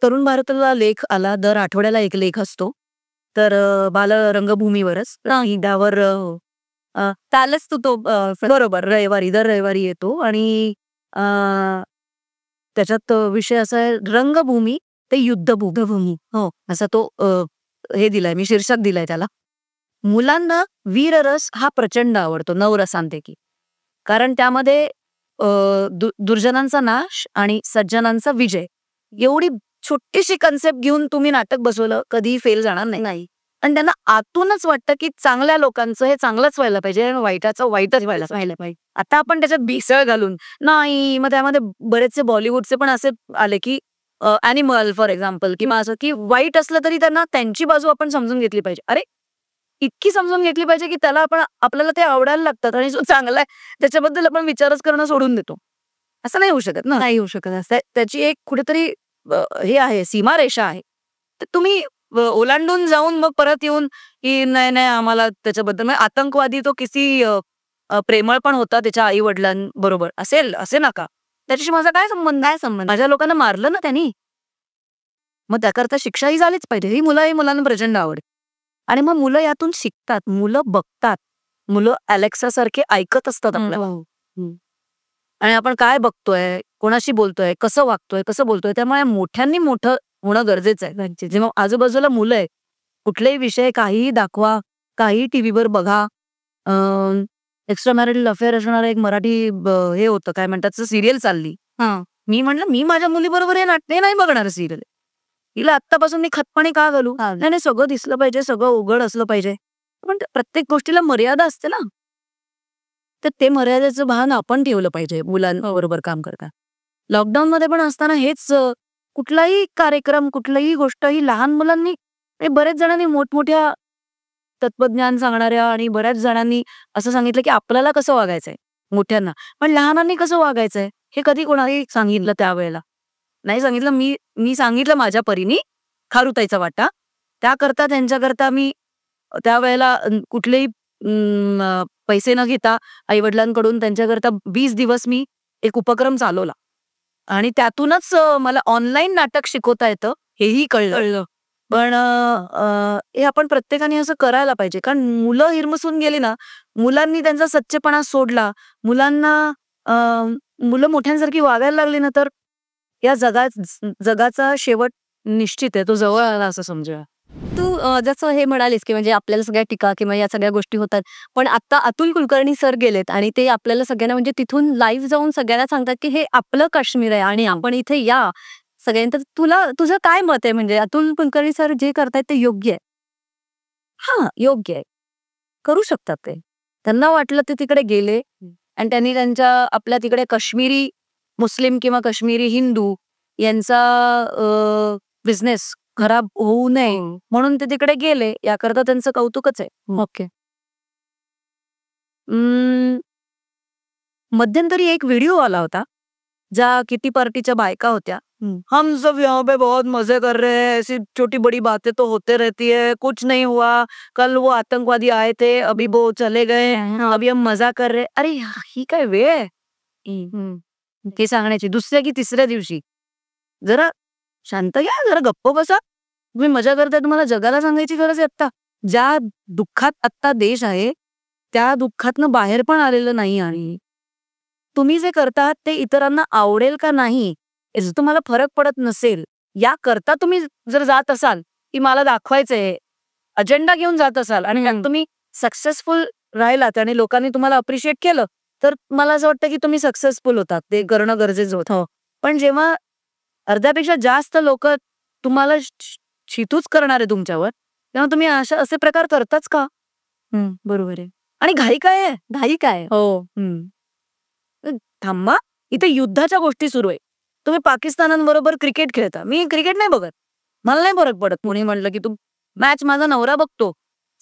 Speaker 2: तरुण भारताला लेख आला, दर आठवड्याला एक लेख असतो, तर बालरंगभूमीवरच त्यावर त्यालाच तो बरोबर दर रविवारी येतो. आणि त्याच्यात विषय असा आहे, रंगभूमी ते युद्धभूमी. हो, असा तो हे दिलाय, मी शीर्षक दिलाय त्याला. मुलांना वीररस हा प्रचंड आवडतो, 9 रसांपैकी. कारण त्यामध्ये दुर्जनांचा नाश आणि सज्जनांचा विजय एवढी छोटीशी कन्सेप्ट घेऊन तुम्ही नाटक बसवलं कधीही फेल जाणार नाही. आणि त्यांना आतूनच वाटतं की चांगल्या लोकांचं हे चांगलंच व्हायला पाहिजे आणि वाईटाचं वाईटच व्हायला पाहिजे. आता आपण त्याच्यात भेसळ घालून नाही, मग त्यामध्ये बरेचसे बॉलिवूडचे पण असे आले की ॲनिमल फॉर एक्झाम्पल किंवा असं की वाईट असलं तरी त्यांना त्यांची बाजू आपण समजून घेतली पाहिजे. अरे इतकी समजून घेतली पाहिजे की त्याला आपल्याला ते आवडायला लागतात आणि जो चांगला आहे त्याच्याबद्दल आपण विचारच करणं सोडून देतो. असं नाही होऊ शकत ना.
Speaker 1: नाही होऊ शकत असं.
Speaker 2: त्याची एक कुठेतरी हे आहे, सीमारेषा आहे. तर तुम्ही ओलांडून जाऊन मग परत येऊन की नाही आम्हाला त्याच्याबद्दल म्हणजे आतंकवादी तो किती प्रेमळ पण होता त्याच्या आई वडिलांबरोबर असेल असे नका. त्याच्याशी माझा काय संबंध माझ्या लोकांना मारलं ना त्यांनी, मग त्याकरता शिक्षाही झालीच पाहिजे. ही मुलांना प्रचंड आवडते आणि मग मुलं यातून शिकतात, मुलं बघतात, मुलं अलेक्सा सारखे ऐकत असतात आपल्याला. आणि आपण काय बघतोय, कोणाशी बोलतोय, कसं वागतोय, कसं बोलतोय, त्यामुळे मोठ्यांनी मोठं होणं गरजेचं आहे. जेव्हा आजूबाजूला मुलं आहेत, कुठलेही विषय काहीही दाखवा, काहीही टीव्हीवर बघा. एक्स्ट्रा मॅरिटल अफेअर असणारं एक मराठी हे होतं, काय म्हणतात, सिरियल चालली. मी म्हणलं मी माझ्या मुलीबरोबर हे नाट्य नाही बघणार सिरियल. हिला आत्तापासून मी खतपाणी का घालू? नाही सगळं दिसलं पाहिजे, सगळं उघड असलं पाहिजे. पण प्रत्येक गोष्टीला मर्यादा असते ना. तर ते मर्यादेचं भान आपण ठेवलं पाहिजे मुलांबरोबर काम करता. लॉकडाऊन मध्ये पण असताना हेच कुठलाही कार्यक्रम, कुठलीही गोष्ट ही लहान मुलांनी, बरेच जणांनी मोठमोठ्या तत्वज्ञान सांगणाऱ्या आणि बऱ्याच जणांनी असं सांगितलं की आपल्याला कसं वागायचंय मोठ्यांना, पण लहानांनी कसं वागायचंय हे कधी कोणाही सांगितलं त्यावेळेला नाही सांगितलं. मी सांगितलं माझ्या परीने खारुताईचा वाटा. त्याकरता त्यांच्याकरता मी त्यावेळेला कुठलेही पैसे न घेता आईवडिलांकडून त्यांच्याकरता 20 दिवस मी एक उपक्रम चालवला आणि त्यातूनच मला ऑनलाईन नाटक शिकवता येतं हेही कळलं. पण हे आपण प्रत्येकाने असं करायला पाहिजे, कारण मुलं हिरमसून गेली ना, मुलांनी त्यांचा सच्चेपणा सोडला, मुलं मोठ्यांसारखी वागायला लागली ना, तर या जगाचा शेवट निश्चित आहे, तो जवळ आला असं समजूया.
Speaker 1: तू जसं हे म्हणालीस की म्हणजे आपल्याला सगळ्या टीका किंवा या सगळ्या गोष्टी होतात, पण आता अतुल कुलकर्णी सर गेलेत आणि ते आपल्याला सगळ्यांना म्हणजे तिथून लाईव्ह जाऊन सगळ्यांना सांगतात की हे आपलं काश्मीर आहे आणि आपण इथे या सगळ्यांचं. तुझं काय मत आहे, म्हणजे अतुल कुलकर्णी सर जे करतायत ते योग्य आहे?
Speaker 2: हा, योग्य आहे, करू शकतात ते. त्यांना वाटलं ते तिकडे गेले आणि त्यांनी आपल्या तिकडे काश्मीरी मुस्लिम किंवा काश्मीरी हिंदू यांचा बिझनेस खराब होऊ नये म्हणून ते तिकडे गेले, याकरता त्यांचं कौतुकच आहे.
Speaker 1: ओके.
Speaker 2: मध्यंतरी एक व्हिडिओ आला होता, ज्या किटी पार्टीच्या बायका होत्या. हम सब यहाँ पे बहुत मजे कर रहे हैं, ऐसी छोटी बड़ी बातें तो होते रहती है, कुछ नहीं हुआ, कल वो आतंकवादी आए थे, अभी वो चले गए, अभी हम मजा कर रहे. अरे ही काय वेळ आहे हे सांगण्याची? दुसऱ्या की तिसऱ्या दिवशी जरा शांत घ्या, जरा गप्प बसा. तुम्ही मजा करताय, तुम्हाला जगाला सांगायची गरज आहे. आता ज्या दुःखात आत्ता देश आहे त्या दुःखातनं बाहेर पण आलेलं नाही आणि तुम्ही जे करतात ते इतरांना आवडेल का नाही याचा तुम्हाला फरक पडत नसेल, याकरता तुम्ही जर जात असाल की मला दाखवायचंय, अजेंडा घेऊन जात असाल आणि त्यात तुम्ही सक्सेसफुल राहिलात आणि लोकांनी तुम्हाला अप्रिशिएट केलं, तर मला असं वाटतं की तुम्ही सक्सेसफुल होतात. ते करणं गरजेचं होतं. पण जेव्हा अर्ध्यापेक्षा जास्त लोक तुम्हाला शितूच करणार आहे तुमच्यावर, तेव्हा तुम्ही असे प्रकार करताच का?
Speaker 1: बरोबर आहे.
Speaker 2: आणि घाई काय आहे?
Speaker 1: घाई काय?
Speaker 2: हो, थांबा, इथे युद्धाच्या गोष्टी सुरू आहे. तुम्ही पाकिस्तानांबरोबर क्रिकेट खेळता, मी क्रिकेट नाही बघत, मला नाही फरक पडत. कोणी म्हणलं की तू मॅच, माझा नवरा बघतो,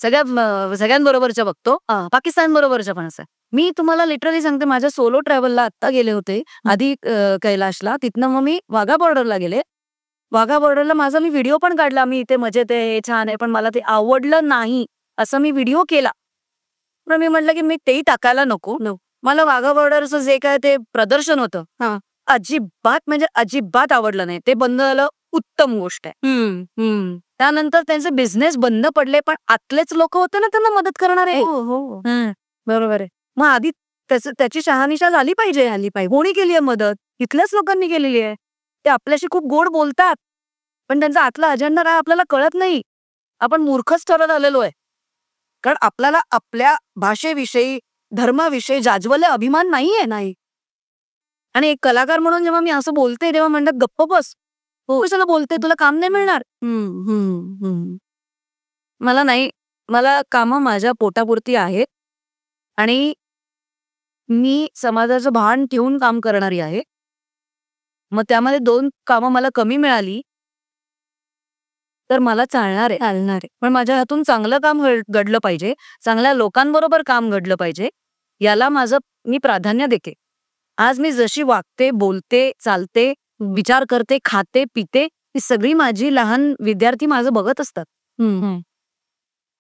Speaker 2: सगळ्यांबरोबरच्या बघतो, पाकिस्तान बरोबरच्या पण असं. मी तुम्हाला लिटरली सांगते, माझ्या सोलो ट्रॅव्हलला आत्ता गेले होते आधी कैलाशला, तिथनं मग मी वाघा बॉर्डरला गेले. वाघा बॉर्डरला माझा मी व्हिडिओ पण काढला, मी इथे मजेत आहे, हे छान आहे, पण मला ते आवडलं नाही असं मी व्हिडिओ केला. पण मी म्हटलं की मी तेही टाकायला नको. मला वाघा बॉर्डरचं जे काय ते प्रदर्शन होतं अजिबात म्हणजे अजिबात आवडलं नाही. ते बंद झालं, उत्तम गोष्ट आहे. त्यानंतर त्यांचे बिझनेस बंद पडले, पण आतलेच लोक होते ना त्यांना मदत करणारे. बरोबर आहे. मग आधी त्याची शहानिशा झाली पाहिजे. कोणी केली आहे मदत? इथल्याच लोकांनी केलेली आहे. ते आपल्याशी खूप गोड बोलतात, पण त्यांचा आतला अजेंडा काय आपल्याला कळत नाही. आपण मूर्खच ठरत आलेलो आहे, कारण आपल्याला आपल्या भाषेविषयी, धर्माविषयी जाज्वल्य अभिमान नाहीये. आणि एक कलाकार म्हणून जेव्हा मी असं बोलते तेव्हा म्हणतात गप्प बस, हो कशाला बोलते, तुला काम नाही मिळणार. मला नाही, मला कामं माझ्या पोटापुरती आहेत आणि मी समाजाचं भान ठेवून काम करणारी आहे. मग त्यामध्ये 2 कामं मला कमी मिळाली तर मला चालणार आहे. पण माझ्या हातून चांगलं काम घडलं पाहिजे, चांगल्या लोकांबरोबर काम घडलं पाहिजे, याला मी प्राधान्य देते. आज मी जशी वागते, बोलते, चालते, विचार करते, खाते, पिते, ही सगळी माझी लहान विद्यार्थी माझं बघत असतात.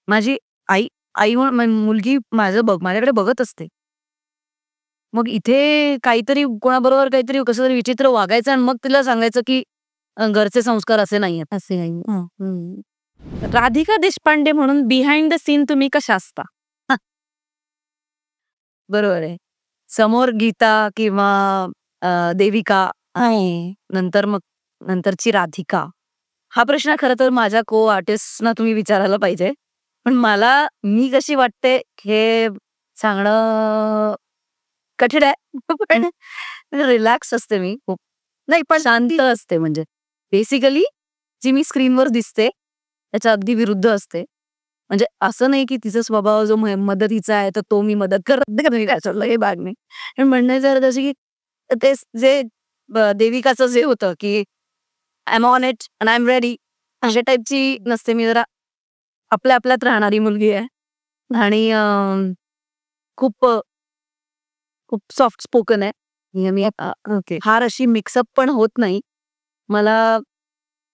Speaker 2: माझी आई मुलगी माझ्याकडे बघत असते. मग इथे काहीतरी कोणाबरोबर काहीतरी कसं तरी विचित्र वागायचं आणि मग तिला सांगायचं की घरचे संस्कार असे नाहीयेत.
Speaker 1: असे नाही. राधिका देशपांडे म्हणून बिहाइंड द सीन तुम्ही कशा असता?
Speaker 2: बरोबर आहे. समोर गीता किंवा देविका, नंतरची राधिका, हा प्रश्न खरं तर माझ्या को आर्टिस्टना तुम्ही विचारायला पाहिजे. पण मी कशी वाटते हे सांगणं कठीण आहे. पण रिलॅक्स असते मी खूप. नाही, पण शांत असते. म्हणजे बेसिकली जी मी स्क्रीनवर दिसते त्याच्या अगदी विरुद्ध असते. म्हणजे असं नाही की तिचा स्वभाव जो मदतीचा आहे तर तो मी मदत करत हे भाग नाही. पण म्हणण्याचा अर्थ असं की ते जे देविकाचं जे होतं की I am on it and I am ready, अशा टाईपची नसते. मी जरा आपल्यात राहणारी मुलगी आहे आणि खूप खूप सॉफ्ट स्पोकन आहे. मी फार अशी मिक्सअप पण होत नाही.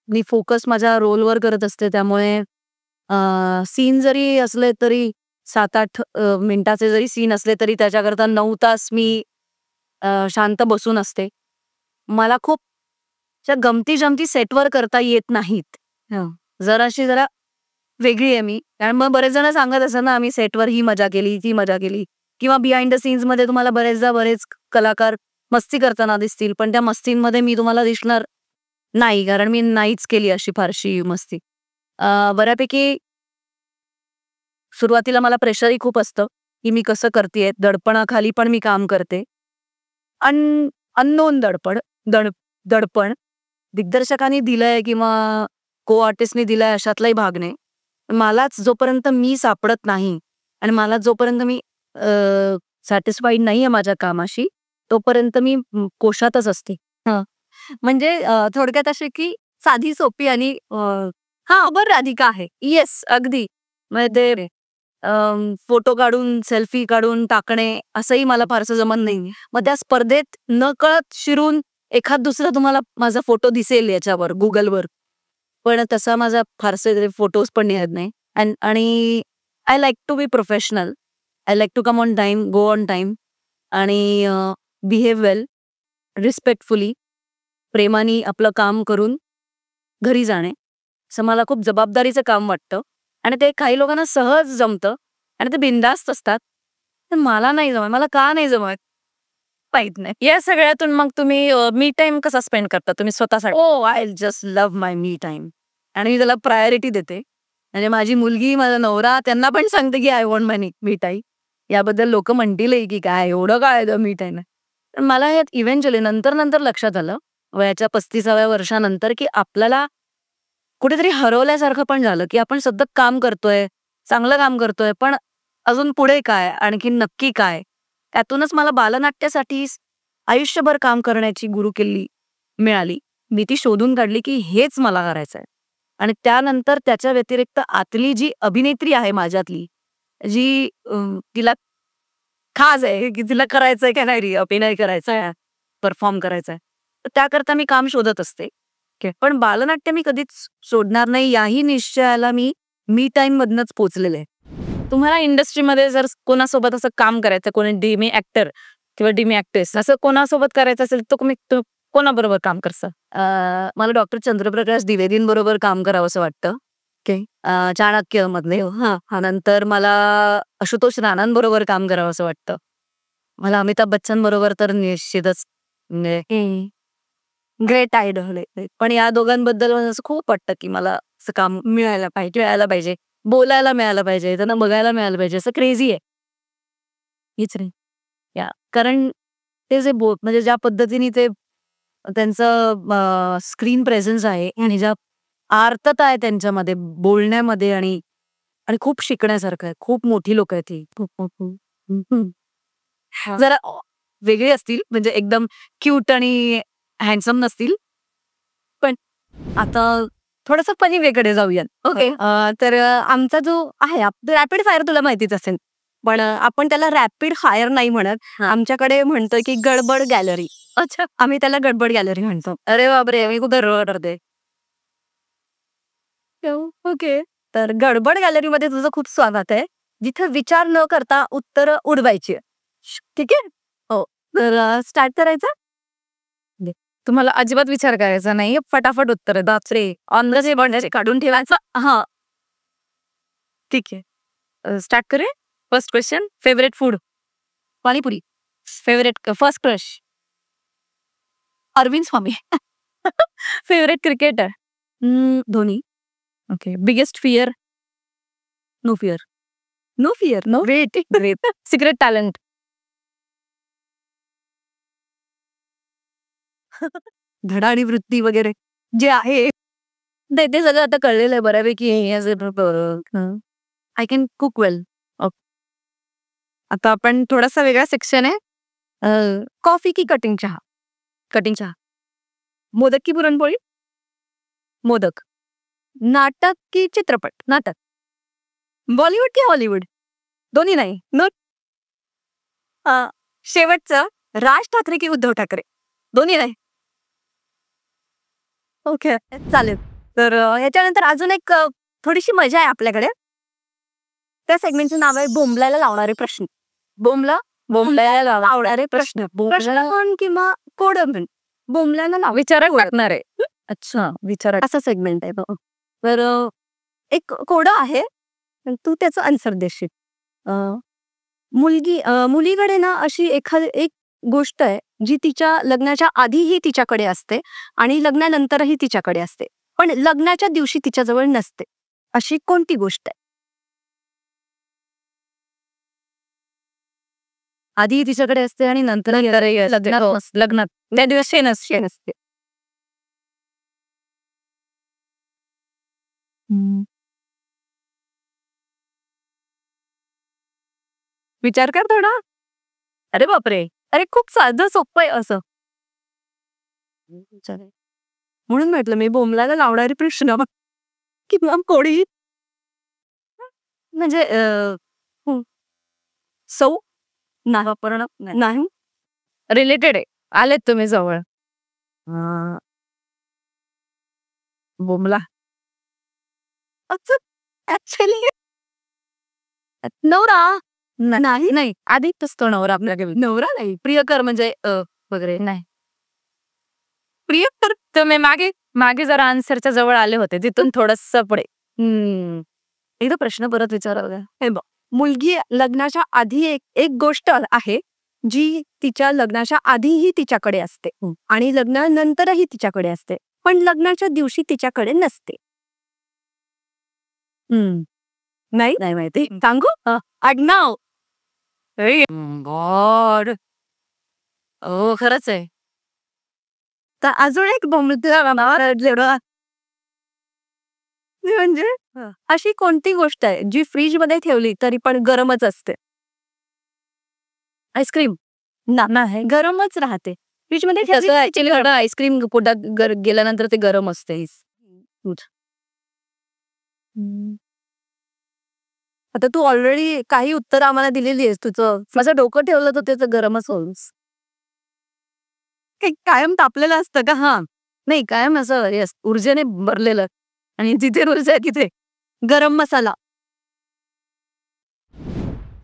Speaker 2: मी फोकस माझ्या रोलवर करत असते. त्यामुळे सीन जरी असले तरी 7-8 मिनिटाचे जरी सीन असले तरी त्याच्याकरता 9 तास मी शांत बसून असते. मला खूप गमती जमती सेटवर करता येत नाहीत. जरा वेगळी आहे मी. कारण मग बरेच जण सांगत असतात ना, आम्ही सेटवर ही मजा केली, ती मजा केली, किंवा बिहाइंड द सीन्स मध्ये तुम्हाला बरेच कलाकार मस्ती करताना दिसतील, पण त्या मस्तींमध्ये मी तुम्हाला दिसणार नाही, कारण मी नाहीच केली अशी फारशी मस्ती. बऱ्यापैकी सुरुवातीला मला प्रेशरही खूप असतं की मी कसं करतेय. दडपणाखाली पण मी काम करते. अननोन दडपण दिग्दर्शकांनी दिलंय किंवा को आर्टिस्टने दिलाय अशातलाही भाग नाही. मलाच जोपर्यंत मी सापडत नाही आणि मला जोपर्यंत मी सॅटिस्फाईड नाहीये माझ्या कामाशी, तोपर्यंत मी कोशातच असते.
Speaker 1: म्हणजे थोडक्यात अशी की साधी सोपी आणि बरं राधिका आहे.
Speaker 2: येस, अगदी. म्हणजे ते फोटो काढून सेल्फी काढून टाकणे असंही मला फारसं जमत नाही. मग त्या स्पर्धेत नकळत शिरून एखाद दुसरा तुम्हाला माझा फोटो दिसेल याच्यावर गुगलवर, पण तसा माझा फारसे फोटोज पण येत नाही. आणि I like to be professional. I like to come on time, go on time आणि बिहेव वेल, रिस्पेक्टफुली, प्रेमाने आपलं काम करून घरी जाणे असं मला खूप जबाबदारीचं काम वाटतं. आणि ते काही लोकांना सहज जमतं आणि ते बिनधास्त असतात. तर मला नाही जमत. मला का नाही जमत माहित नाही.
Speaker 1: या सगळ्यातून मग तुम्ही मी टाइम कसा स्पेंड करता तुम्ही स्वतःसाठी?
Speaker 2: I just love my me time आणि मी त्याला प्रायोरिटी देते. म्हणजे माझी मुलगी, माझा नवरा त्यांना पण सांगते की I want my me time. याबद्दल लोक म्हणतील की काय एवढं काय मी टाइम आहे. पण मला यात इव्हेंच्युअली नंतर लक्षात आलं वयाच्या 35व्या वर्षानंतर की आपल्याला कुठेतरी हरवल्यासारखं पण झालं की आपण सतत काम करतोय, चांगलं काम करतोय, पण अजून पुढे काय, आणखी नक्की काय. त्यातूनच मला बालनाट्यासाठी आयुष्यभर काम करण्याची गुरुकिल्ली मिळाली. मी ती शोधून काढली की हेच मला करायचं आहे. आणि त्यानंतर त्याच्या व्यतिरिक्त आतली जी अभिनेत्री आहे माझ्यातली, जी तिला खास आहे की तिला करायचंय का नाही, अभिनय करायचा आहे, परफॉर्म करायचा आहे, तर त्याकरता मी काम शोधत असते. पण बालनाट्य मी कधीच सोडणार नाही याही निश्चयाला मी टाइम मधनच पोचलेले आहे.
Speaker 1: तुम्हाला इंडस्ट्रीमध्ये जर कोणासोबत असं काम करायचं, कोणी डीमी ऍक्टर किंवा डीमी ऍक्ट्रेस असं कोणासोबत करायचं असेल तर तुम्ही कोणाबरोबर काम करता?
Speaker 2: मला डॉक्टर चंद्रप्रकाश द्विवेदींबरोबर काम करावं असं वाटतं. चाणक्य मधले. नंतर मला आशुतोष राणांबरोबर काम करावं असं वाटतं. मला अमिताभ बच्चन बरोबर तर निश्चितच
Speaker 1: ग्रेट आयडॉल आहे.
Speaker 2: पण या दोघांबद्दल असं खूप वाटतं की मला असं काम मिळायला पाहिजे, बोलायला मिळालं पाहिजे, त्यांना बघायला मिळालं पाहिजे. असं क्रेझी आहे हीच रे. कारण ते जे म्हणजे ज्या पद्धतीने ते त्यांचं स्क्रीन प्रेझेन्स आहे आणि ज्या आर्तता आहे त्यांच्यामध्ये बोलण्यामध्ये आणि आणि खूप शिकण्यासारखं आहे. खूप मोठी लोक आहेत ही. जरा वेगळी असतील म्हणजे एकदम क्यूट आणि हँडसम नसतील. पण आता थोडंसं फनी वेकडे जाऊयात.
Speaker 1: ओके. तर आमचा जो आहे रॅपिड फायर तुला माहितीच असेल. पण आपण त्याला रॅपिड फायर नाही म्हणत.
Speaker 2: हा.
Speaker 1: आमच्याकडे म्हणतो की गडबड गॅलरी.
Speaker 2: अच्छा.
Speaker 1: आम्ही त्याला गडबड गॅलरी म्हणतो.
Speaker 2: अरे बापरे, मी कुठे रडते.
Speaker 1: ओके. तर गडबड गॅलरीमध्ये तुझं खूप स्वागत आहे. जिथे विचार न करता उत्तरं उडवायची. ठीक आहे? हो. तर स्टार्ट करायचं?
Speaker 2: तुम्हाला अजिबात विचार करायचा नाही, फटाफट उत्तर बापरे, ऑन द स्पॉट काढून ठेवायचं.
Speaker 1: हां.
Speaker 2: ठीक आहे. स्टार्ट करूया. First question, favourite food?
Speaker 1: Panipuri.
Speaker 2: Favourite first crush?
Speaker 1: Arvind Swami.
Speaker 2: Favourite cricketer?
Speaker 1: Dhoni.
Speaker 2: Okay. Biggest fear?
Speaker 1: No fear. No fear. No.
Speaker 2: Great great. Secret talent?
Speaker 1: धडाडी वृत्ती वगैरे जे आहे
Speaker 2: ते सगळं आता कळलेलं आहे बऱ्यापैकी. आय कॅन कुक वेल.
Speaker 1: आता आपण थोडासा वेगळा सेक्शन आहे. कॉफी की कटिंग चहा?
Speaker 2: कटिंग चहा.
Speaker 1: मोदक की पुरणपोळी?
Speaker 2: मोदक.
Speaker 1: नाटक की चित्रपट?
Speaker 2: नाटक.
Speaker 1: बॉलिवूड की हॉलिवूड?
Speaker 2: दोन्ही नाही.
Speaker 1: शेवटचं, राज ठाकरे की उद्धव ठाकरे?
Speaker 2: दोन्ही नाही.
Speaker 1: ओके, चालेल. तर याच्यानंतर अजून एक थोडीशी मजा आहे आपल्याकडे. त्या सेगमेंटचं नाव आहे बोंबलायला लावणारे प्रश्न.
Speaker 2: बोंबलायला
Speaker 1: लावणारे प्रश्न. प्रश्न म्हण किंवा कोड म्हण. बोंबलायला
Speaker 2: विचारात टाकणार आहे. अच्छा, विचारात.
Speaker 1: असा सेगमेंट आहे. तर एक कोड आहे, तू त्याचं आन्सर देशील. मुलीकडे ना अशी एक गोष्ट आहे जी तिच्या लग्नाच्या आधीही तिच्याकडे असते आणि लग्नानंतरही तिच्याकडे असते, पण लग्नाच्या दिवशी तिच्याजवळ नसते. अशी कोणती गोष्ट आहे?
Speaker 2: आधी तिच्याकडे असते आणि नंतर लग्नात त्या दिवशी नसते.
Speaker 1: विचार कर थोडा.
Speaker 2: अरे बापरे,
Speaker 1: अरे खूप साधं सोपं आहे असं. म्हणून म्हटलं मी बोंबलायला लावणारी प्रश्न किंवा कोडी
Speaker 2: म्हणजे
Speaker 1: सौ नाही
Speaker 2: रिलेटेड आहे. आलेत तुम्ही जवळ. बोंबला.
Speaker 1: ऍक्च्युअली नवरा नाही.
Speaker 2: नाही, आधीच असतो नवरा आपल्याकडे.
Speaker 1: नवरा नाही.
Speaker 2: प्रियकर म्हणजे वगैरे नाही.
Speaker 1: प्रियकर
Speaker 2: तुम्ही मागे जरा आन्सरच्या जवळ आले होते, तिथून थोडस पुढे. एकदा प्रश्न परत विचारा.
Speaker 1: हे बघ, मुलगी लग्नाच्या आधी एक गोष्ट आहे जी तिच्या लग्नाच्या आधीही तिच्याकडे असते आणि लग्नानंतरही तिच्याकडे असते, पण लग्नाच्या दिवशी तिच्याकडे नसते. नाही
Speaker 2: नाही माहिती.
Speaker 1: सांगू? आडनाव.
Speaker 2: गॉड. खरंच आहे.
Speaker 1: तर अजून एक म्हणजे अशी कोणती गोष्ट आहे जी फ्रीज मध्ये ठेवली तरी पण गरमच असते?
Speaker 2: आईस्क्रीम.
Speaker 1: नाही, गरमच राहते. फ्रीज मध्ये
Speaker 2: ऍक्च्युअली आईस्क्रीम पोटात गेल्यानंतर ते गरम असते.
Speaker 1: आता तू ऑलरेडी काही उत्तर आम्हाला दिलेली आहेस. तुझं
Speaker 2: माझं डोकं ठेवलं तर त्याचं गरमच होऊस.
Speaker 1: कायम तापलेलं असतं का?
Speaker 2: हा नाही, कायम असं ऊर्जेने भरलेलं आणि जिथे ऊर्जा आहे तिथे
Speaker 1: गरम मसाला.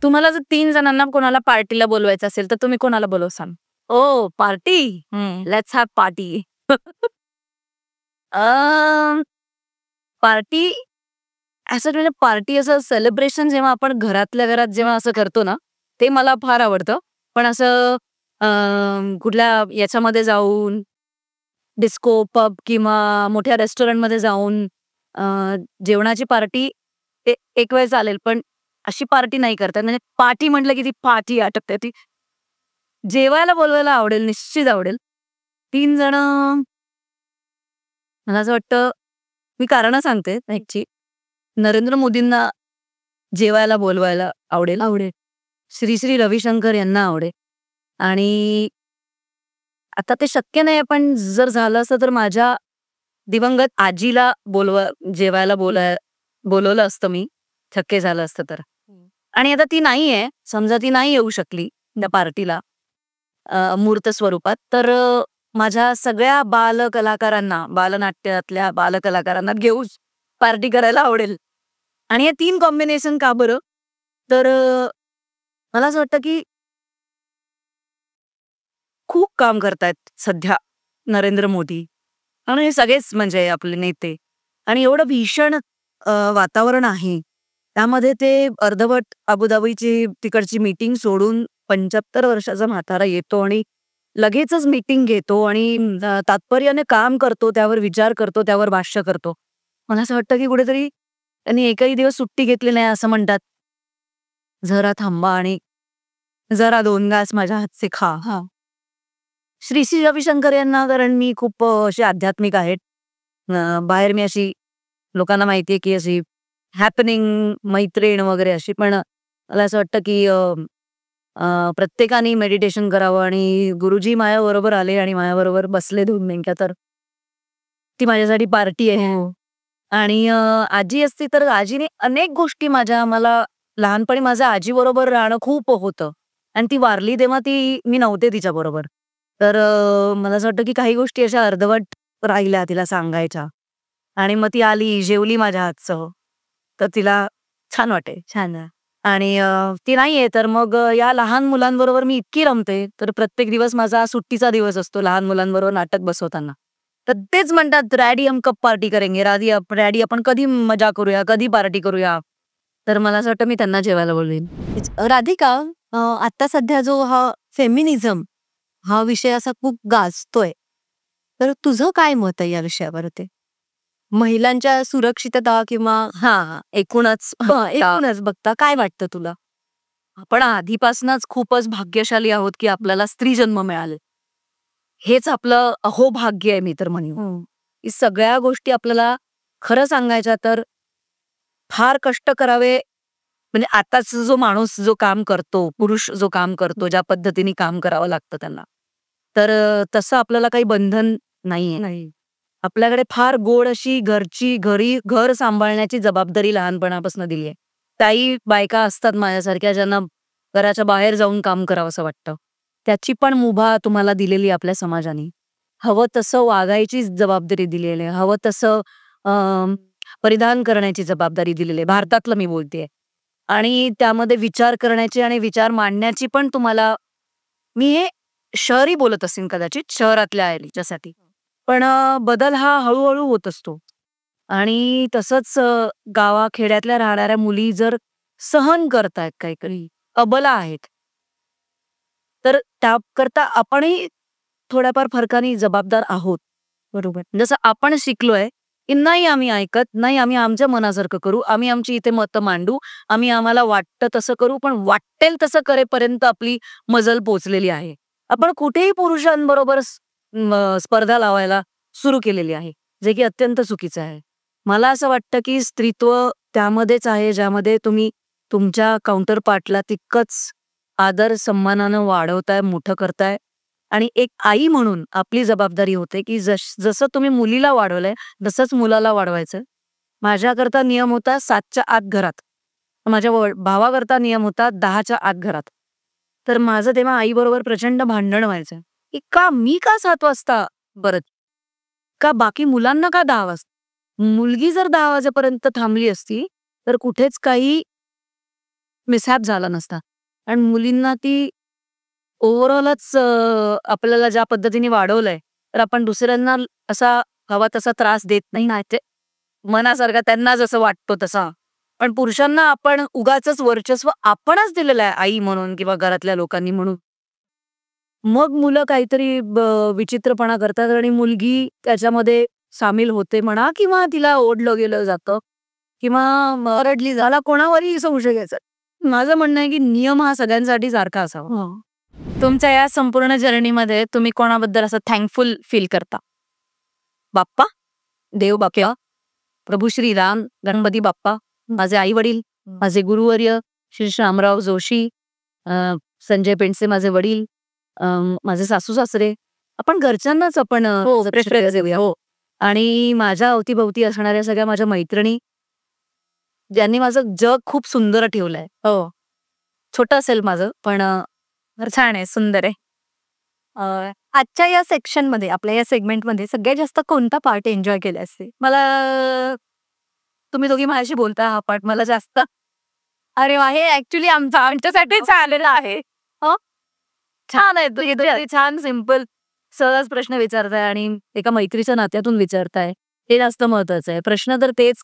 Speaker 2: तुम्हाला जर 3 जणांना कोणाला पार्टीला बोलवायचं असेल तर तुम्ही कोणाला बोलवसाल?
Speaker 1: Oh party.
Speaker 2: Let's have party. Party असं म्हणजे पार्टी असं सेलिब्रेशन जेव्हा आपण घरातल्या घरात जेव्हा असं करतो ना, ते मला फार आवडतं. पण असं कुठल्या याच्यामध्ये जाऊन डिस्को पब किंवा मोठ्या रेस्टॉरंटमध्ये जाऊन जेवणाची पार्टी एक वेळ चालेल, पण अशी पार्टी नाही करतात. म्हणजे पार्टी म्हटलं की ती पार्टी आटकते ती. जेवायला बोलवायला आवडेल, निश्चित आवडेल. 3 जण मला असं वाटतं, मी कारणं सांगते ह्याची. नरेंद्र मोदींना जेवायला बोलवायला आवडेल. श्री रविशंकर यांना आवडेल. आणि आता ते शक्य नाही, पण जर झालं असतं तर माझ्या दिवंगत आजीला जेवायला बोलवलं असतं मी, शक्य झालं असतं तर. आणि आता ती नाहीये, समजा ती नाही येऊ शकली त्या पार्टीला मूर्त स्वरूपात, तर माझ्या सगळ्या बालकलाकारांना, बालनाट्यातल्या बालकलाकारांना घेऊन पार्टी करायला आवडेल. आणि हे 3 कॉम्बिनेशन का बरं? तर मला असं वाटतं की खूप काम करतायत सध्या नरेंद्र मोदी आणि हे सगळेच म्हणजे आपले नेते. आणि एवढं भीषण वातावरण आहे, त्यामध्ये ते अर्धवट अबुधाबीची तिकडची मीटिंग सोडून 75 वर्षाचा म्हातारा येतो आणि लगेचच मीटिंग घेतो आणि तात्पर्याने काम करतो, त्यावर विचार करतो, त्यावर भाष्य करतो. मला असं वाटतं की कुठेतरी त्यांनी एकही दिवस सुट्टी घेतली नाही असं म्हणतात. जरा थांबा आणि जरा 2 घास माझ्या हातचे खा. श्री रविशंकर यांना, कारण मी खूप असे आध्यात्मिक आहेत. बाहेर मी अशी लोकांना माहितीये की अशी हॅपनिंग मैत्रीण वगैरे अशी, पण मला असं वाटतं की प्रत्येकाने मेडिटेशन करावं. आणि गुरुजी माझ्याबरोबर आले आणि माझ्याबरोबर बसले 2 मिनिटं, तर ती माझ्यासाठी पार्टी आहे. आणि आजी असती तर आजीने अनेक गोष्टी मला लहानपणी माझ्या आजीबरोबर राहणं खूप होतं. आणि ती वारली तेव्हा मी नव्हते तिच्याबरोबर. तर मला असं वाटतं की काही गोष्टी अशा अर्धवट राहिल्या तिला सांगायच्या. आणि मग ती आली, जेवली माझ्या हातचं, तर तिला छान वाटे. छान. आणि ती नाहीये, तर मग या लहान मुलांबरोबर मी इतकी रमते, तर प्रत्येक दिवस माझा सुट्टीचा दिवस असतो लहान मुलांबरोबर नाटक बसवताना. तर तेच म्हणतात, "डॅडी हम कब पार्टी करेंगे, डॅडी आपण कधी मजा करूया, कधी पार्टी करूया." तर मला असं वाटतं मी त्यांना जेवायला बोलवीन.
Speaker 1: राधिका, आता सध्या जो हा फेमिनिझम हा विषय असा खूप गाजतोय, तर तुझं काय मत आहे या विषयावर? ते महिलांच्या सुरक्षितता किंवा
Speaker 2: एकूणच
Speaker 1: एकूणच बघता काय वाटतं तुला?
Speaker 2: आपण आधीपासूनच खूपच भाग्यशाली आहोत की आपल्याला स्त्री जन्म मिळाले. हेच आपलं अहोभाग्य आहे मी तर म्हणेन. ही सगळ्या गोष्टी आपल्याला खरं सांगायच्या तर फार कष्ट करावे. म्हणजे आताच जो माणूस जो काम करतो, पुरुष जो काम करतो, ज्या पद्धतीने काम करावं लागतं त्यांना, तर तसं आपल्याला काही बंधन नाहीये. आपल्याकडे फार गोड अशी घर सांभाळण्याची जबाबदारी लहानपणापासून दिली आहे. काही बायका असतात माझ्यासारख्या ज्यांना घराच्या बाहेर जाऊन काम करावं असं वाटतं. त्याची पण मुभा तुम्हाला दिलेली आपल्या समाजाने. हवं तसं वागायची जबाबदारी दिलेली आहे. हवं तसं परिधान करण्याची जबाबदारी दिलेली आहे. भारतातलं मी बोलतेय. आणि त्यामध्ये विचार करण्याची आणि विचार मांडण्याची पण तुम्हाला, मी हे शहरी बोलत असेल कदाचित, शहरातल्या याच्यासाठी. पण बदल हा हळूहळू होत असतो. आणि तसंच गावाखेड्यातल्या राहणाऱ्या मुली जर सहन करतायत काहीतरी, अबला आहेत, तर त्याकरता आपणही थोड्याफार फरकाने जबाबदार आहोत. बरोबर. जसं आपण शिकलोय की नाही आम्ही ऐकत, नाही आम्ही आमच्या मनासारखं करू, आम्ही आमची इथे मतं मांडू, आम्ही आम्हाला वाटतं तसं करू, पण वाटेल तसं करेपर्यंत आपली मजल पोचलेली आहे. आपण कुठेही पुरुषांबरोबर स्पर्धा लावायला सुरू केलेली आहे, जे की अत्यंत चुकीचं आहे. मला असं वाटतं की स्त्रीत्व त्यामध्येच आहे ज्यामध्ये तुम्ही तुमच्या काउंटर पार्टला तितकंच आदर सन्मानानं वाढवताय, मोठं करताय. आणि एक आई म्हणून आपली जबाबदारी होते की जसं तुम्ही मुलीला वाढवलंय तसंच मुलाला वाढवायचं. माझ्याकरता नियम होता 7च्या आत घरात, माझ्या भावाकरता नियम होता 10च्या आत घरात. तर माझं तेव्हा आईबरोबर प्रचंड भांडण व्हायचं की मी का 7 वाजता परत, का बाकी मुलांना का 10 वाजता. मुलगी जर 10 वाजेपर्यंत थांबली असती तर कुठेच काही मिसहॅप झाला नसता. आणि मुलींना ती ओव्हरऑलच आपल्याला ज्या पद्धतीने वाढवलंय, तर आपण दुसऱ्यांना असा हवा तसा त्रास देत नाही ते मनासारखा त्यांना जसं वाटतो तसा. पण पुरुषांना आपण उगाचच वर्चस्व आपणच दिलेलं आहे आई म्हणून किंवा घरातल्या लोकांनी म्हणून. मग मुलं काहीतरी विचित्रपणा करतात आणि मुलगी त्याच्यामध्ये सामील होते म्हणा, किंवा तिला ओढलं गेलं जातं, किंवा रडली, झाला कोणावरही संशय घ्यायचा. माझं म्हणणं आहे की नियम हा सगळ्यांसाठी सारखा असावा. तुमच्या या संपूर्ण जर्नीमध्ये तुम्ही कोणाबद्दल असं थँकफुल फील करता?
Speaker 1: बाप्पा, देव बाप्पा, प्रभू श्रीराम, गणपती बाप्पा, माझे आई वडील, माझे गुरुवर्य श्री श्यामराव जोशी, संजय पेंडसे माझे वडील, माझे सासू सासरे. आपण घरच्यांनाच आपण प्रेफरन्स देऊया. हो. आणि माझ्या अवतीभोवती असणाऱ्या सगळ्या माझ्या मैत्रिणी, ज्यांनी माझं जग खूप सुंदर ठेवलंय.
Speaker 2: हो,
Speaker 1: छोटं असेल माझं, पण
Speaker 2: छान आहे, सुंदर आहे.
Speaker 1: आजच्या या सेक्शनमध्ये, आपल्या या सेगमेंटमध्ये सगळ्यात जास्त कोणता पार्ट एन्जॉय केला असते?
Speaker 2: मला तुम्ही दोघी माझ्याशी बोलता हा पार्ट मला जास्त.
Speaker 1: अरे वा, हे ऍक्च्युली आमच्यासाठी
Speaker 2: आलेलं आहे. छान आहे, तू इथे छान सिंपल सहज प्रश्न विचारताय आणि
Speaker 1: एका मैत्रीच्या नात्यातून विचारताय, हे जास्त महत्वाचं आहे. प्रश्न तर तेच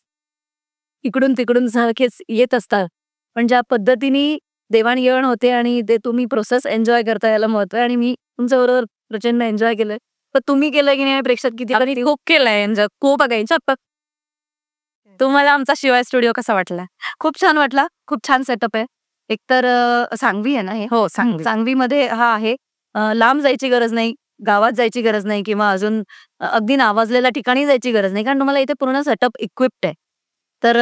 Speaker 1: इकडून तिकडून सारखेच येत असतात, पण ज्या पद्धतीने देवाणघेवाण होते आणि ते तुम्ही प्रोसेस एन्जॉय करता याला महत्व आहे. आणि मी तुमच्या बरोबर प्रचंड एन्जॉय केलंय. तर तुम्ही केलं की नाही प्रेक्षक किती?
Speaker 2: खूप केलंय एन्जॉय, खूप बघायचं. तुम्हाला आमचा शिवाय स्टुडिओ कसा वाटला?
Speaker 1: खूप छान वाटला. खूप छान सेटअप आहे. एकतर सांगवी आहे ना हे?
Speaker 2: हो, सांगवी.
Speaker 1: सांगवीमध्ये हा आहे. लांब जायची गरज नाही, गावात जायची गरज नाही, किंवा अजून अगदी नावाजलेल्या ठिकाणी जायची गरज नाही, कारण तुम्हाला इथे पूर्ण सेटअप इक्विप्ड आहे. तर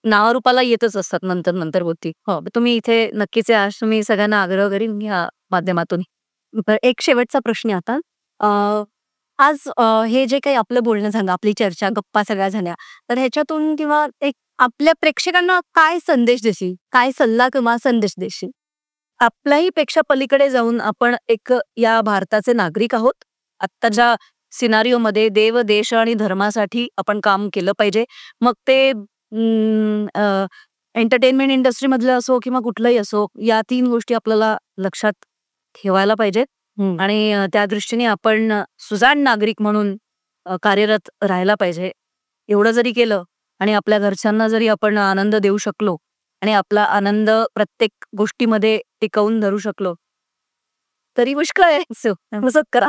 Speaker 1: नावारूपाला येतच असतात नंतर नंतर गोष्टी. हो, तुम्ही इथे नक्कीच या. तुम्ही सगळ्यांना आग्रह करीन या माध्यमातून. एक शेवटचा प्रश्न आता. आज हे जे काही आपलं बोलणं झालं, आपली चर्चा, गप्पा सगळ्या झाल्या, तर ह्याच्यातून किंवा एक आपल्या प्रेक्षकांना काय संदेश देशील, काय सल्ला किंवा संदेश देशील?
Speaker 2: आपल्याही पेक्षा पलीकडे जाऊन आपण एक या भारताचे नागरिक आहोत. आत्ताच्या सिनारिओमध्ये देव, देश आणि धर्मासाठी आपण काम केलं पाहिजे. मग ते एंटरटेनमेंट इंडस्ट्रीमधलं असो किंवा कुठलंही असो, या 3 गोष्टी आपल्याला लक्षात ठेवायला पाहिजेत. आणि त्या दृष्टीने आपण सुजाण नागरिक म्हणून कार्यरत राहायला पाहिजे. एवढं जरी केलं आणि आपल्या घरच्यांना जरी आपण आनंद देऊ शकलो आणि आपला आनंद प्रत्येक गोष्टीमध्ये टिकवून धरू शकलो, तरी पुष्कळ आहे. तसंच करा.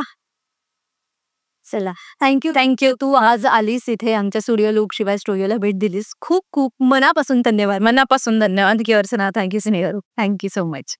Speaker 1: चला, थँक्यू. तू आज आलीस इथे आमच्या स्टुडिओ लोक शिवाय स्टुडिओला भेट दिलीस. खूप खूप मनापासून धन्यवाद.
Speaker 2: मनापासून धन्यवाद. Thank you Snehal.
Speaker 1: Thank you so much.